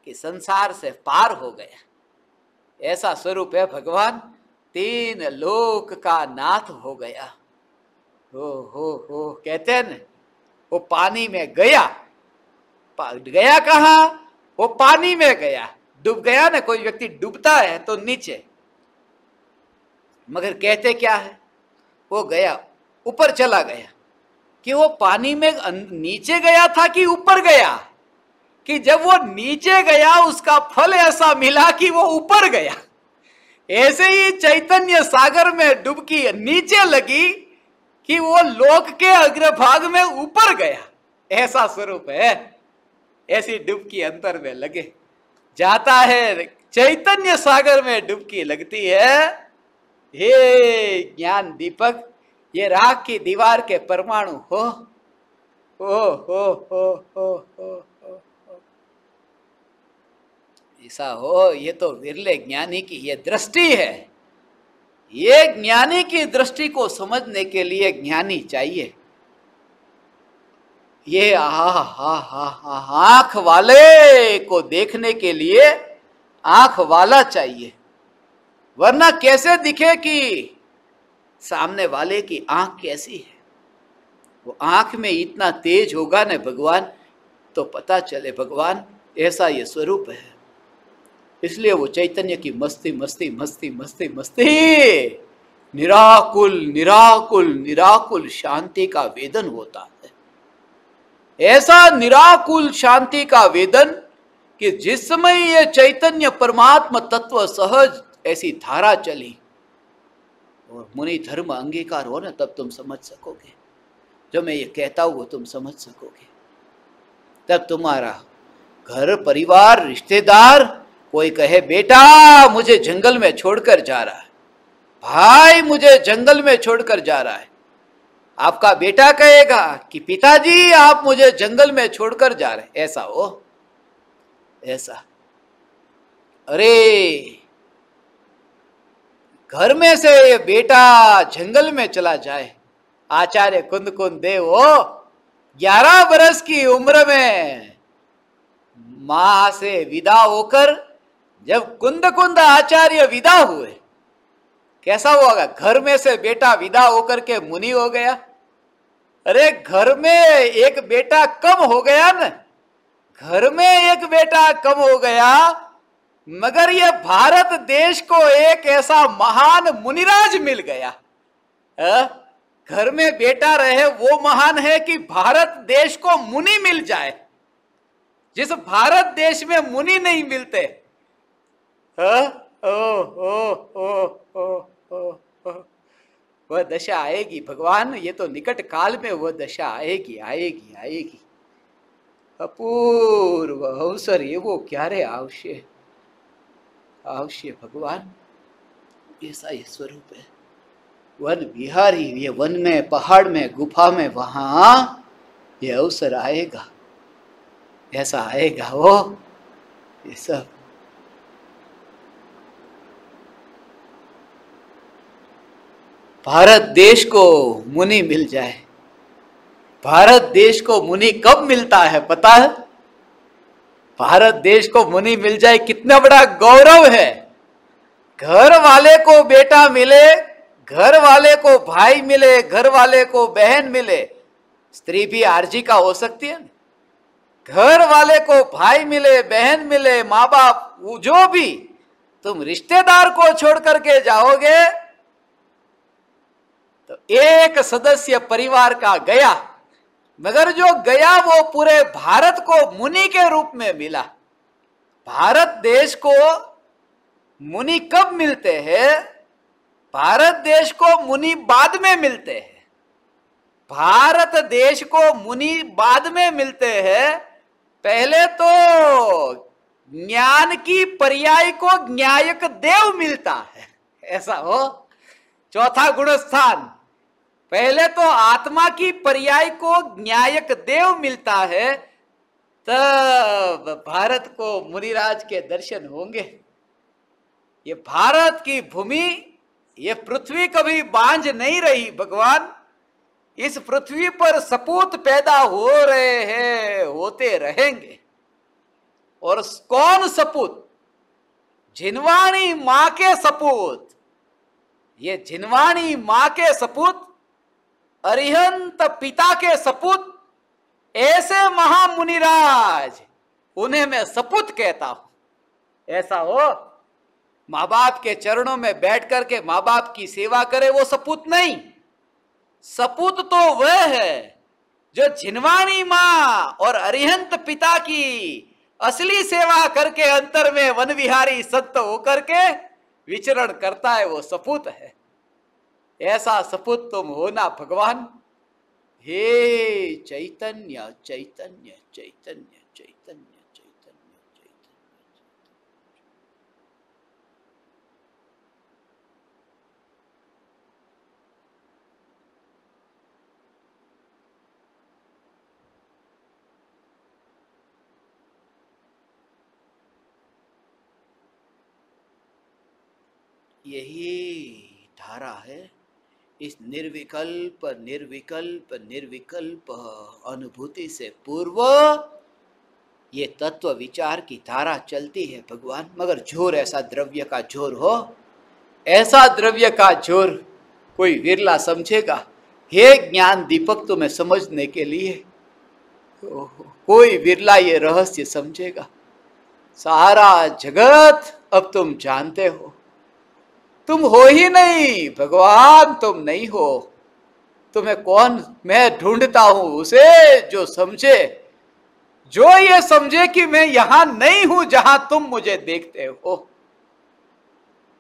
कि संसार से पार हो गया। ऐसा स्वरूप है भगवान, तीन लोक का नाथ हो गया। हो कहते हैं ना, वो पानी में गया, गया कहां? वो पानी में गया, डूब गया ना। कोई व्यक्ति डूबता है तो नीचे, मगर कहते क्या है? वो गया, ऊपर चला गया। कि वो पानी में नीचे गया था कि ऊपर गया? कि जब वो नीचे गया उसका फल ऐसा मिला कि वो ऊपर गया। ऐसे ही चैतन्य सागर में डुबकी नीचे लगी कि वो लोक के अग्रभाग में ऊपर गया। ऐसा स्वरूप है। ऐसी डुबकी अंतर में लगे जाता है। चैतन्य सागर में डुबकी लगती है। हे ज्ञान दीपक, ये राख की दीवार के परमाणु हो ऐसा हो। ये तो विरले ज्ञानी की ये दृष्टि है। ये ज्ञानी की दृष्टि को समझने के लिए ज्ञानी चाहिए। ये आंख वाले को देखने के लिए आंख वाला चाहिए, वरना कैसे दिखे कि सामने वाले की आंख कैसी है। वो आंख में इतना तेज होगा ना भगवान, तो पता चले भगवान ऐसा ये स्वरूप है। इसलिए वो चैतन्य की मस्ती मस्ती मस्ती मस्ती मस्ती, निराकुल निराकुल निराकुल शांति का वेदन होता है। ऐसा निराकुल शांति का वेदन कि जिस समय ये चैतन्य परमात्मा तत्व सहज ऐसी धारा चली और मुनि धर्म अंगीकार हो ना, तब तुम समझ सकोगे। जो मैं ये कहता हूं वो तुम समझ सकोगे। तब तुम्हारा घर परिवार रिश्तेदार कोई कहे बेटा मुझे जंगल में छोड़कर जा रहा है, भाई मुझे जंगल में छोड़कर जा रहा है, आपका बेटा कहेगा कि पिताजी आप मुझे जंगल में छोड़कर जा रहे हैं। ऐसा हो, ऐसा। अरे घर में से बेटा जंगल में चला जाए। आचार्य कुंद कुंद देव 11 बरस की उम्र में मां से विदा होकर जब कुंद कुंद आचार्य विदा हुए, कैसा होगा? घर में से बेटा विदा होकर के मुनि हो गया। अरे घर में एक बेटा कम हो गया ना, घर में एक बेटा कम हो गया, मगर ये भारत देश को एक ऐसा महान मुनिराज मिल गया। घर में बेटा रहे वो महान है कि भारत देश को मुनि मिल जाए। जिस भारत देश में मुनि नहीं मिलते, ओ वह दशा आएगी भगवान, ये तो निकट काल में वह दशा आएगी आएगी आएगी। अपूर्व अवसर एवो क्यारे आवशे आवशे भगवान, ऐसा ये स्वरूप है। वन विहारी, ये वन में, पहाड़ में, गुफा में, वहां ये अवसर आएगा, ऐसा आएगा वो, ये सब। भारत देश को मुनि मिल जाए। भारत देश को मुनि कब मिलता है पता है? भारत देश को मुनि मिल जाए, कितना बड़ा गौरव है। घर वाले को बेटा मिले, घर वाले को भाई मिले, घर वाले को बहन मिले। स्त्री भी आरजी का हो सकती है। घर वाले को भाई मिले, बहन मिले, माँ बाप, जो भी, तुम रिश्तेदार को छोड़ करके जाओगे तो एक सदस्य परिवार का गया, मगर जो गया वो पूरे भारत को मुनि के रूप में मिला। भारत देश को मुनि कब मिलते हैं? भारत देश को मुनि बाद में मिलते हैं। भारत देश को मुनि बाद में मिलते हैं। पहले तो ज्ञान की पर्याय को ज्ञायक देव मिलता है, ऐसा हो। चौथा गुणस्थान, पहले तो आत्मा की पर्याय को ज्ञायक देव मिलता है, तब भारत को मुनिराज के दर्शन होंगे। ये भारत की भूमि, ये पृथ्वी कभी बांझ नहीं रही भगवान। इस पृथ्वी पर सपूत पैदा हो रहे हैं, होते रहेंगे। और कौन सपूत? जिनवाणी मां के सपूत। ये जिनवाणी मां के सपूत, अरिहंत पिता के सपूत, ऐसे महामुनिराज, उन्हें मैं सपूत कहता हूं। ऐसा हो, माँ बाप के चरणों में बैठ करके माँ बाप की सेवा करे, वो सपूत नहीं। सपूत तो वह है जो जिनवाणी मां और अरिहंत पिता की असली सेवा करके अंतर में वन विहारी संत होकर के विचरण करता है, वो सपूत है। ऐसा सपूत तुम हो ना भगवान। हे चैतन्य चैतन्य चैतन्य चैतन्य चैतन्य चैतन्य। यही धारा है इस निर्विकल्प निर्विकल्प निर्विकल्प अनुभूति से पूर्व ये तत्व विचार की धारा चलती है भगवान। मगर जोर ऐसा द्रव्य का जोर हो, ऐसा द्रव्य का जोर कोई विरला समझेगा। हे ज्ञान दीपक तुम्हें समझने के लिए कोई विरला ये रहस्य समझेगा। सारा जगत अब तुम जानते हो, तुम हो ही नहीं भगवान, तुम नहीं हो। तुम्हें कौन मैं ढूंढता हूं? उसे जो समझे, जो ये समझे कि मैं यहां नहीं हूं जहां तुम मुझे देखते हो।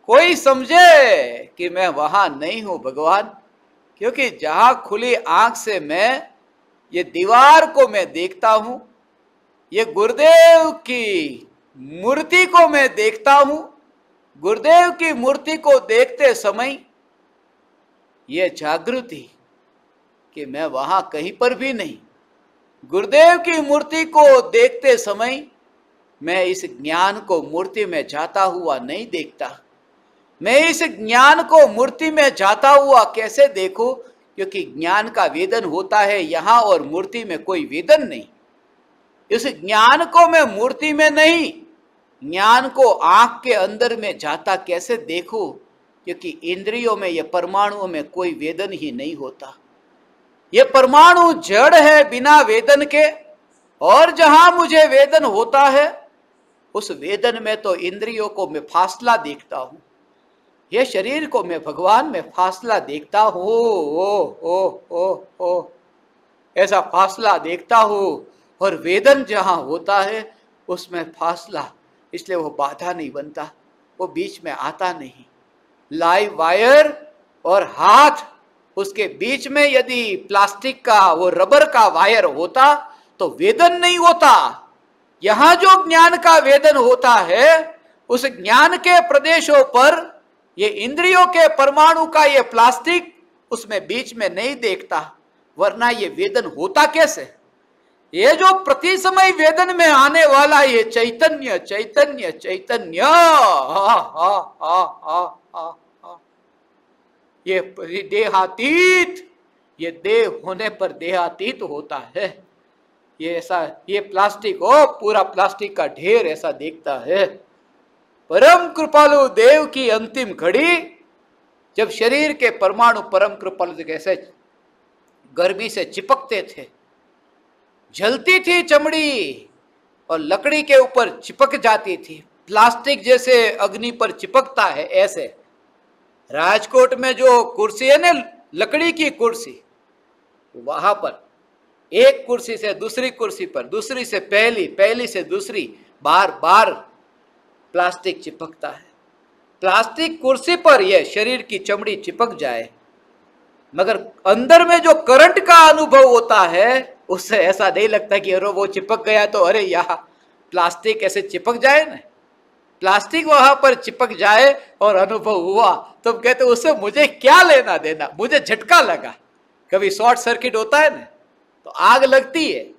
कोई समझे कि मैं वहां नहीं हूं भगवान, क्योंकि जहां खुली आंख से मैं ये दीवार को मैं देखता हूं, ये गुरुदेव की मूर्ति को मैं देखता हूं। गुरुदेव की मूर्ति को देखते समय ये जागृति कि मैं वहां कहीं पर भी नहीं। गुरुदेव की मूर्ति को देखते समय मैं इस ज्ञान को मूर्ति में जाता हुआ नहीं देखता। मैं इस ज्ञान को मूर्ति में जाता हुआ कैसे देखूं? क्योंकि ज्ञान का वेदन होता है यहां और मूर्ति में कोई वेदन नहीं। इस ज्ञान को मैं मूर्ति में नहीं, ज्ञान को आंख के अंदर में जाता कैसे देखूं? क्योंकि इंद्रियों में, ये परमाणुओं में कोई वेदन ही नहीं होता। ये परमाणु जड़ है बिना वेदन के, और जहां मुझे वेदन होता है उस वेदन में तो इंद्रियों को मैं फासला देखता हूं। ये शरीर को मैं भगवान में फासला देखता हूं। ओ ऐसा फासला देखता हूं। और वेदन जहां होता है उसमें फासला, इसलिए वो बाधा नहीं बनता। वो बीच में आता नहीं। लाइव वायर और हाथ, उसके बीच में यदि प्लास्टिक का वो रबर का वायर होता तो वेदन नहीं होता। यहां जो ज्ञान का वेदन होता है, उस ज्ञान के प्रदेशों पर ये इंद्रियों के परमाणु का ये प्लास्टिक उसमें बीच में नहीं देखता, वरना ये वेदन होता कैसे? ये जो प्रति समय वेदन में आने वाला ये चैतन्य चैतन्य चैतन्य ये देहातीत, ये देह होने पर देहातीत होता है। ये ऐसा, ये प्लास्टिक हो, पूरा प्लास्टिक का ढेर ऐसा देखता है। परम कृपालु देव की अंतिम घड़ी, जब शरीर के परमाणु परम कृपालु कैसे गर्मी से चिपकते थे, जलती थी चमड़ी और लकड़ी के ऊपर चिपक जाती थी, प्लास्टिक जैसे अग्नि पर चिपकता है, ऐसे राजकोट में जो कुर्सी है ना, लकड़ी की कुर्सी, वहां पर एक कुर्सी से दूसरी कुर्सी पर, दूसरी से पहली, पहली से दूसरी, बार बार प्लास्टिक चिपकता है। प्लास्टिक कुर्सी पर यह शरीर की चमड़ी चिपक जाए, मगर अंदर में जो करंट का अनुभव होता है, उससे ऐसा नहीं लगता कि अरे वो चिपक गया तो अरे यहाँ प्लास्टिक ऐसे चिपक जाए ना, प्लास्टिक वहां पर चिपक जाए और अनुभव हुआ तो कहते उससे मुझे क्या लेना देना, मुझे झटका लगा। कभी शॉर्ट सर्किट होता है ना, तो आग लगती है,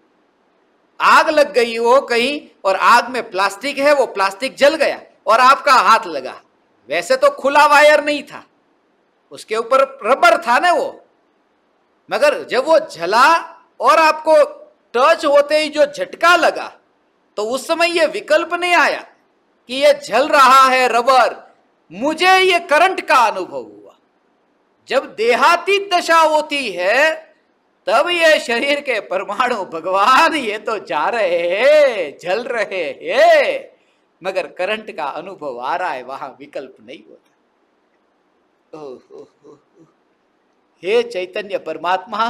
आग लग गई हो कहीं और आग में प्लास्टिक है, वो प्लास्टिक जल गया और आपका हाथ लगा, वैसे तो खुला वायर नहीं था, उसके ऊपर रबर था ना वो, मगर जब वो जला और आपको टच होते ही जो झटका लगा, तो उस समय ये विकल्प नहीं आया कि ये जल रहा है रबर, मुझे ये करंट का अनुभव हुआ। जब देहातीत दशा होती है, तब ये शरीर के परमाणु भगवान ये तो जा रहे हैं, जल रहे हैं, मगर करंट का अनुभव आ रहा है, वहां विकल्प नहीं होता। हे चैतन्य परमात्मा,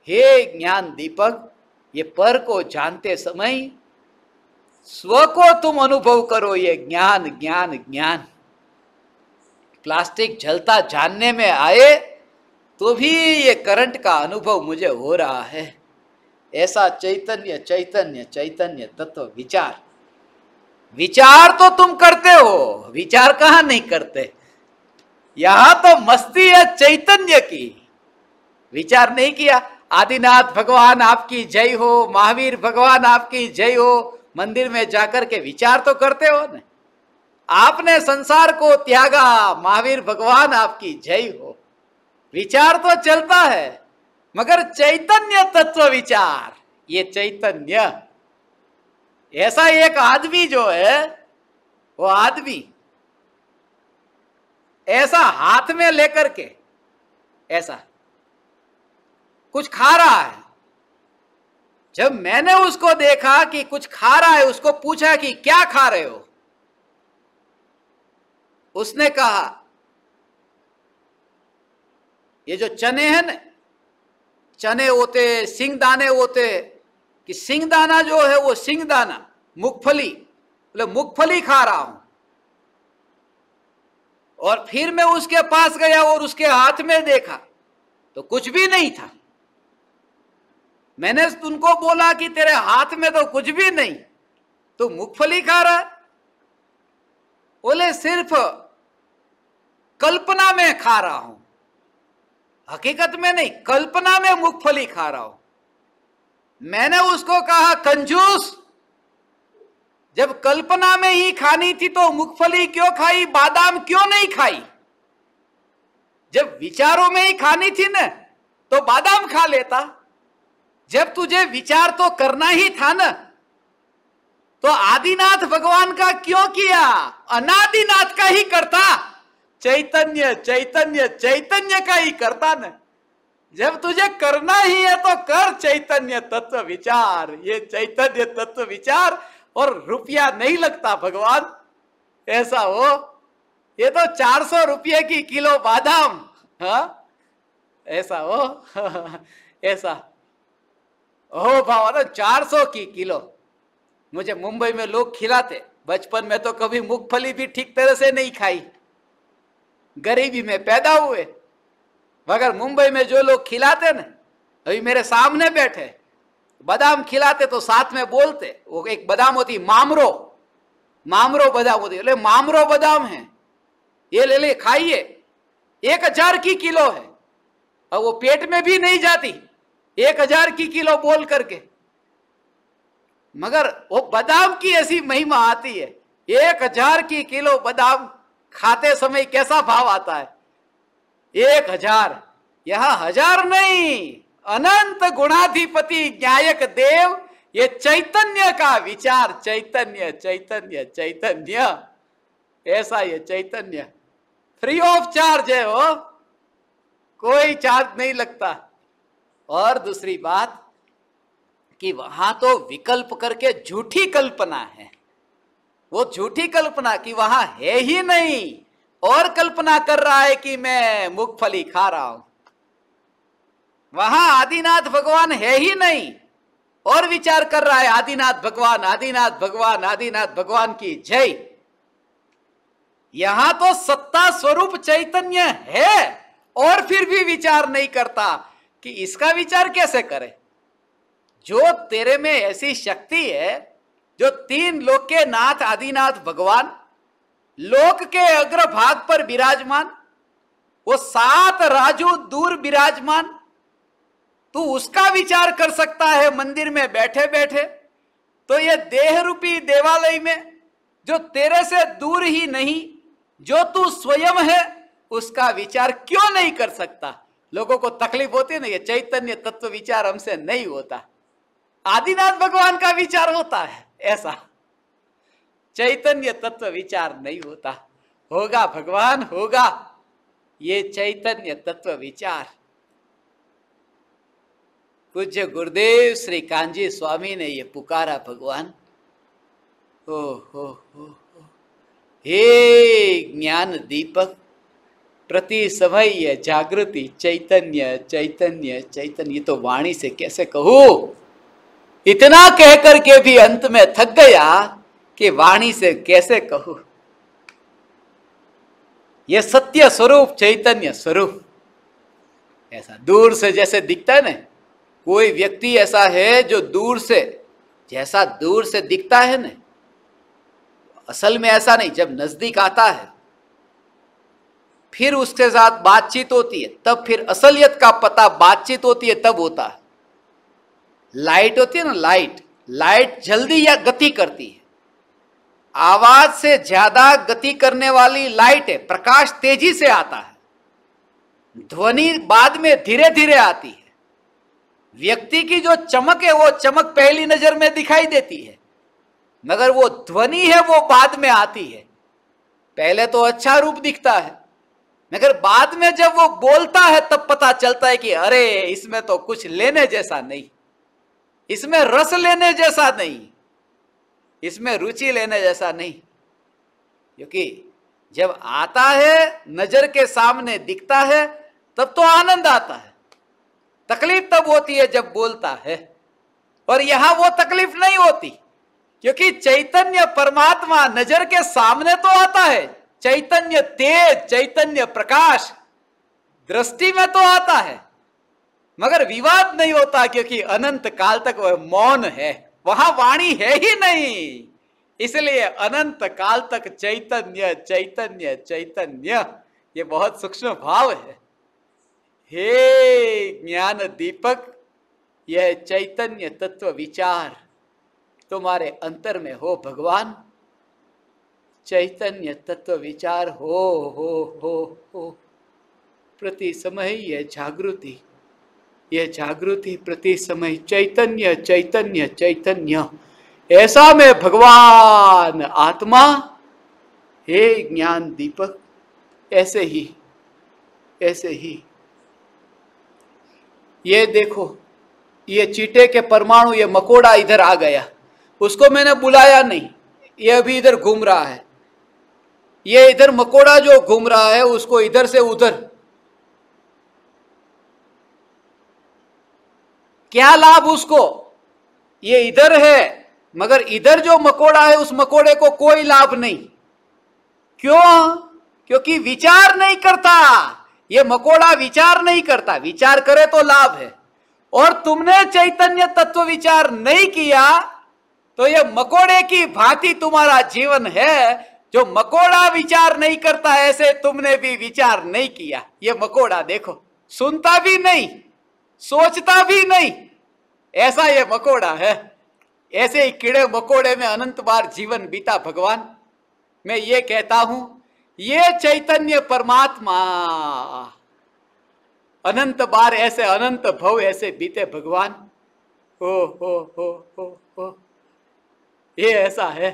हे ज्ञान दीपक, ये पर को जानते समय स्व को तुम अनुभव करो, ये ज्ञान ज्ञान ज्ञान। प्लास्टिक जलता जानने में आए तो भी ये करंट का अनुभव मुझे हो रहा है। ऐसा चैतन्य चैतन्य चैतन्य तत्व विचार, विचार तो तुम करते हो, विचार कहां नहीं करते, यहां तो मस्ती है चैतन्य की, विचार नहीं किया। आदिनाथ भगवान आपकी जय हो, महावीर भगवान आपकी जय हो, मंदिर में जाकर के विचार तो करते हो ना, आपने संसार को त्यागा, महावीर भगवान आपकी जय हो, विचार तो चलता है, मगर चैतन्य तत्व विचार, ये चैतन्य, ऐसा एक आदमी जो है, वो आदमी ऐसा हाथ में लेकर के ऐसा कुछ खा रहा है। जब मैंने उसको देखा कि कुछ खा रहा है, उसको पूछा कि क्या खा रहे हो, उसने कहा ये जो चने हैं ना, चने होते, सिंगदाने होते, कि सिंगदाना जो है वो सिंगदाना, मूंगफली, मतलब मूंगफली खा रहा हूं। और फिर मैं उसके पास गया और उसके हाथ में देखा तो कुछ भी नहीं था। मैंने उनको बोला कि तेरे हाथ में तो कुछ भी नहीं, तो मूंगफली खा रहा है? बोले सिर्फ कल्पना में खा रहा हूं, हकीकत में नहीं, कल्पना में मूंगफली खा रहा हूं। मैंने उसको कहा कंजूस, जब कल्पना में ही खानी थी तो मूंगफली क्यों खाई, बादाम क्यों नहीं खाई? जब विचारों में ही खानी थी ना तो बादाम खा लेता। जब तुझे विचार तो करना ही था ना, तो आदिनाथ भगवान का क्यों किया, अनादिनाथ का ही करता, चैतन्य चैतन्य चैतन्य का ही करता ना। जब तुझे करना ही है तो कर चैतन्य तत्व विचार, ये चैतन्य तत्व विचार, और रुपया नहीं लगता भगवान, ऐसा हो, ये तो 400 रुपये की किलो बादाम, हाँ ऐसा हो ऐसा हो भाव, 400 की किलो। मुझे मुंबई में लोग खिलाते, बचपन में तो कभी मूंगफली भी ठीक तरह से नहीं खाई, गरीबी में पैदा हुए, मगर मुंबई में जो लोग खिलाते ना, अभी मेरे सामने बैठे, बादाम खिलाते तो साथ में बोलते, वो एक बादाम होती मामरो, मामरो बादाम होती है, मामरो बादाम है, ये ले ले खाइए, 1000 की किलो है, और वो पेट में भी नहीं जाती, 1000 की किलो बोल करके। मगर वो बादाम की ऐसी महिमा आती है, 1000 की किलो बादाम खाते समय कैसा भाव आता है, 1000, यहां 1000 नहीं, अनंत गुणाधिपति न्यायक देव, ये चैतन्य का विचार, चैतन्य चैतन्य चैतन्य, ऐसा ये चैतन्य फ्री ऑफ चार्ज है, वो कोई चार्ज नहीं लगता। और दूसरी बात कि वहां तो विकल्प करके झूठी कल्पना है, वो झूठी कल्पना कि वहां है ही नहीं, और कल्पना कर रहा है कि मैं मूंगफली खा रहा हूं। वहां आदिनाथ भगवान है ही नहीं, और विचार कर रहा है आदिनाथ भगवान, आदिनाथ भगवान, आदिनाथ भगवान की जय। यहां तो सत्ता स्वरूप चैतन्य है, और फिर भी विचार नहीं करता कि इसका विचार कैसे करे। जो तेरे में ऐसी शक्ति है, जो 3 लोक के नाथ आदिनाथ भगवान, लोक के अग्रभाग पर विराजमान, वो 7 राजू दूर विराजमान, तू उसका विचार कर सकता है मंदिर में बैठे बैठे, तो ये देह रूपी देवालय में जो तेरे से दूर ही नहीं, जो तू स्वयं है, उसका विचार क्यों नहीं कर सकता। लोगों को तकलीफ होती है ना, ये चैतन्य तत्व विचार हमसे नहीं होता, आदिनाथ भगवान का विचार होता है, ऐसा चैतन्य तत्व विचार नहीं होता। होगा भगवान, होगा ये चैतन्य तत्व विचार। पूज्य गुरुदेव श्री कांजी स्वामी ने ये पुकारा, भगवान हो हे ज्ञान दीपक, प्रति समय ये जागृति, चैतन्य चैतन्य चैतन्य। ये तो वाणी से कैसे कहूं, इतना कहकर के भी अंत में थक गया कि वाणी से कैसे कहूं। ये सत्य स्वरूप, चैतन्य स्वरूप, ऐसा दूर से जैसे दिखता है ना, कोई व्यक्ति ऐसा है जो दूर से, जैसा दूर से दिखता है ना, असल में ऐसा नहीं। जब नजदीक आता है, फिर उसके साथ बातचीत होती है, तब फिर असलियत का पता, बातचीत होती है तब होता है। लाइट होती है ना, लाइट जल्दी या गति करती है, आवाज से ज्यादा गति करने वाली लाइट है, प्रकाश तेजी से आता है, ध्वनि बाद में धीरे धीरे आती है। व्यक्ति की जो चमक है, वो चमक पहली नजर में दिखाई देती है, मगर वो ध्वनि है वो बाद में आती है। पहले तो अच्छा रूप दिखता है, मगर बाद में जब वो बोलता है तब पता चलता है कि अरे इसमें तो कुछ लेने जैसा नहीं, इसमें रस लेने जैसा नहीं, इसमें रुचि लेने जैसा नहीं। क्योंकि जब आता है, नजर के सामने दिखता है, तब तो आनंद आता है। तकलीफ तब होती है जब बोलता है, और यहां वो तकलीफ नहीं होती, क्योंकि चैतन्य परमात्मा नजर के सामने तो आता है, चैतन्य तेज, चैतन्य प्रकाश दृष्टि में तो आता है, मगर विवाद नहीं होता, क्योंकि अनंत काल तक वह मौन है, वहां वाणी है ही नहीं। इसलिए अनंत काल तक चैतन्य चैतन्य चैतन्य। ये बहुत सूक्ष्म भाव है। हे ज्ञान दीपक, यह चैतन्य तत्व विचार तुम्हारे अंतर में हो भगवान, चैतन्य तत्व विचार हो प्रति समय यह जागृति प्रति समय, चैतन्य चैतन्य चैतन्य। ऐसा में भगवान आत्मा, हे ज्ञान दीपक, ऐसे ही ये देखो, ये चींटे के परमाणु, ये मकोड़ा इधर आ गया, उसको मैंने बुलाया नहीं, ये अभी इधर घूम रहा है। ये इधर मकोड़ा जो घूम रहा है, उसको इधर से उधर, क्या लाभ उसको, ये इधर है मगर इधर जो मकोड़ा है उस मकोड़े को कोई लाभ नहीं। क्यों? क्योंकि विचार नहीं करता। ये मकोड़ा विचार नहीं करता, विचार करे तो लाभ है। और तुमने चैतन्य तत्व विचार नहीं किया तो ये मकोड़े की भांति तुम्हारा जीवन है। जो मकोड़ा विचार नहीं करता ऐसे तुमने भी विचार नहीं किया। ये मकोड़ा देखो, सुनता भी नहीं, सोचता भी नहीं, ऐसा ये मकोड़ा है। ऐसे ही कीड़े मकोड़े में अनंत बार जीवन बीता भगवान। मैं ये कहता हूं, ये चैतन्य परमात्मा अनंत बार ऐसे अनंत भव ऐसे बीते भगवान। हो ये ऐसा है।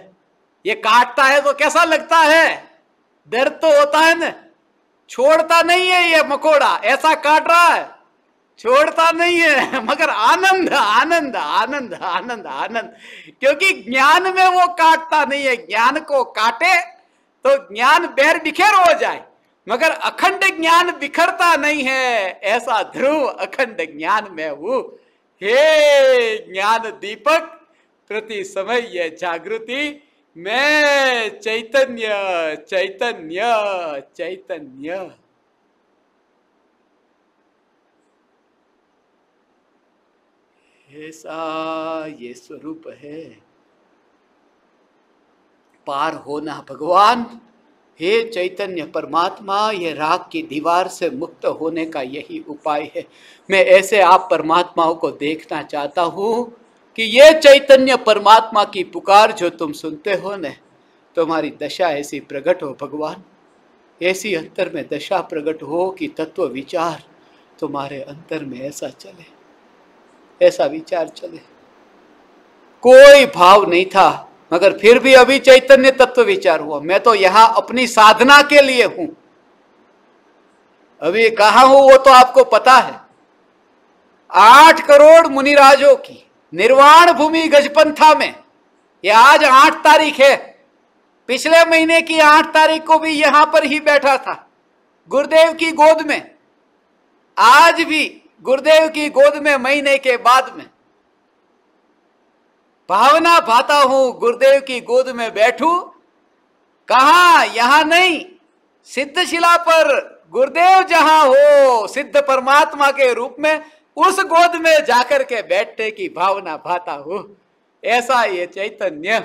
ये काटता है तो कैसा लगता है? दर्द तो होता है ना। छोड़ता नहीं है ये मकोड़ा, ऐसा काट रहा है, छोड़ता नहीं है, मगर आनंद आनंद आनंद आनंद आनंद। क्योंकि ज्ञान में वो काटता नहीं है। ज्ञान को काटे तो ज्ञान बेर बिखेर हो जाए, मगर अखंड ज्ञान बिखरता नहीं है। ऐसा ध्रुव अखंड ज्ञान में हूं। हे ज्ञान दीपक, प्रति समय ये जागृति, मैं चैतन्य चैतन्य चैतन्य। ऐसा ये स्वरूप है। पार होना भगवान, हे चैतन्य परमात्मा, ये राग की दीवार से मुक्त होने का यही उपाय है। मैं ऐसे आप परमात्माओं को देखना चाहता हूं कि ये चैतन्य परमात्मा की पुकार जो तुम सुनते हो न, तुम्हारी दशा ऐसी प्रकट हो भगवान। ऐसी अंतर में दशा प्रकट हो कि तत्व विचार तुम्हारे अंतर में ऐसा चले, ऐसा विचार चले। कोई भाव नहीं था मगर फिर भी अभी चैतन्य तत्व विचार हुआ। मैं तो यहां अपनी साधना के लिए हूं। अभी कहां हूं वो तो आपको पता है। 8 करोड़ मुनिराजों की निर्वाण भूमि गजपंथा में, ये आज 8 तारीख है। पिछले महीने की 8 तारीख को भी यहां पर ही बैठा था गुरुदेव की गोद में। आज भी गुरुदेव की गोद में महीने के बाद में भावना भाता हूं, गुरुदेव की गोद में बैठूं। कहां? यहां नहीं, सिद्धशिला पर गुरुदेव जहां हो सिद्ध परमात्मा के रूप में, उस गोद में जाकर के बैठने की भावना भाता हूं। ऐसा ये चैतन्य।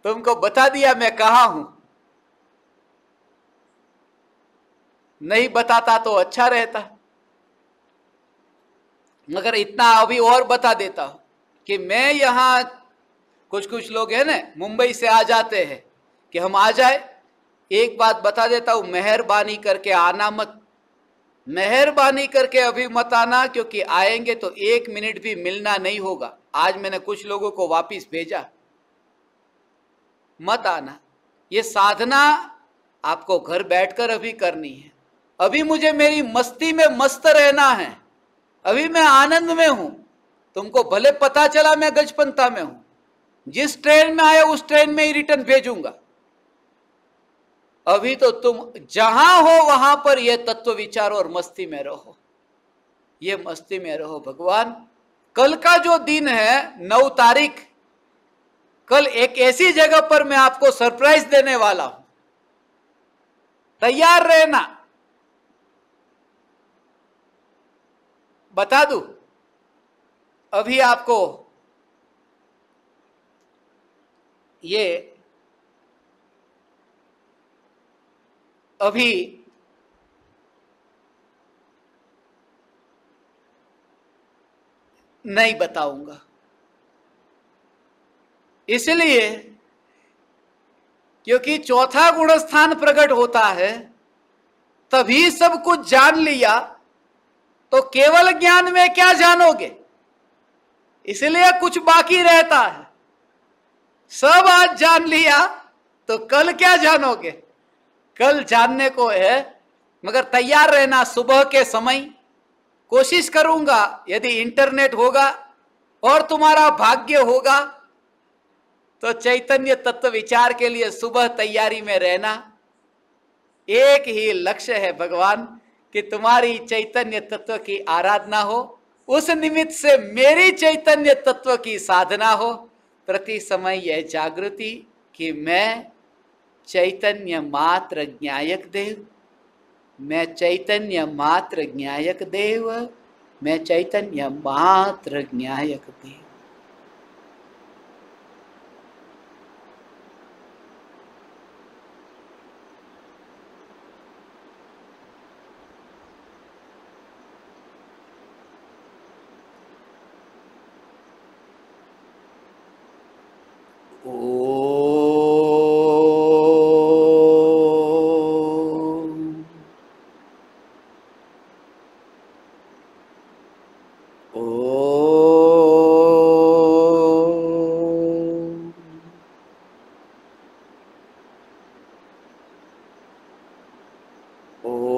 तुमको बता दिया मैं कहां हूं। नहीं बताता तो अच्छा रहता, मगर इतना अभी और बता देता हूं कि मैं यहां, कुछ लोग हैं ना मुंबई से आ जाते हैं कि हम आ जाए। एक बात बता देता हूं, मेहरबानी करके आना मत, मेहरबानी करके अभी मत आना, क्योंकि आएंगे तो 1 मिनट भी मिलना नहीं होगा। आज मैंने कुछ लोगों को वापिस भेजा, मत आना। ये साधना आपको घर बैठकर अभी करनी है। अभी मुझे मेरी मस्ती में मस्त रहना है। अभी मैं आनंद में हूं। तुमको भले पता चला मैं गजपंथा में हूं, जिस ट्रेन में आए उस ट्रेन में ही रिटर्न भेजूंगा। अभी तो तुम जहां हो वहां पर यह तत्व विचारो और मस्ती में रहो। ये मस्ती में रहो भगवान। कल का जो दिन है 9 तारीख, कल एक ऐसी जगह पर मैं आपको सरप्राइज देने वाला हूं। तैयार रहना। बता दूं, अभी आपको ये अभी नहीं बताऊंगा, इसलिए क्योंकि चौथा गुणस्थान प्रकट होता है तभी सब कुछ जान लिया तो केवल ज्ञान में क्या जानोगे, इसलिए कुछ बाकी रहता है। सब आज जान लिया तो कल क्या जानोगे? कल जानने को है, मगर तैयार रहना। सुबह के समय कोशिश करूंगा, यदि इंटरनेट होगा और तुम्हारा भाग्य होगा तो चैतन्य तत्व विचार के लिए सुबह तैयारी में रहना। एक ही लक्ष्य है भगवान कि तुम्हारी चैतन्य तत्व की आराधना हो उस निमित्त से मेरी चैतन्य तत्व की साधना हो, प्रति समय यह जागृति कि मैं चैतन्य मात्र ज्ञायक देव, मैं चैतन्य मात्र ज्ञायक देव, मैं चैतन्य मात्र ज्ञायक देव। ओ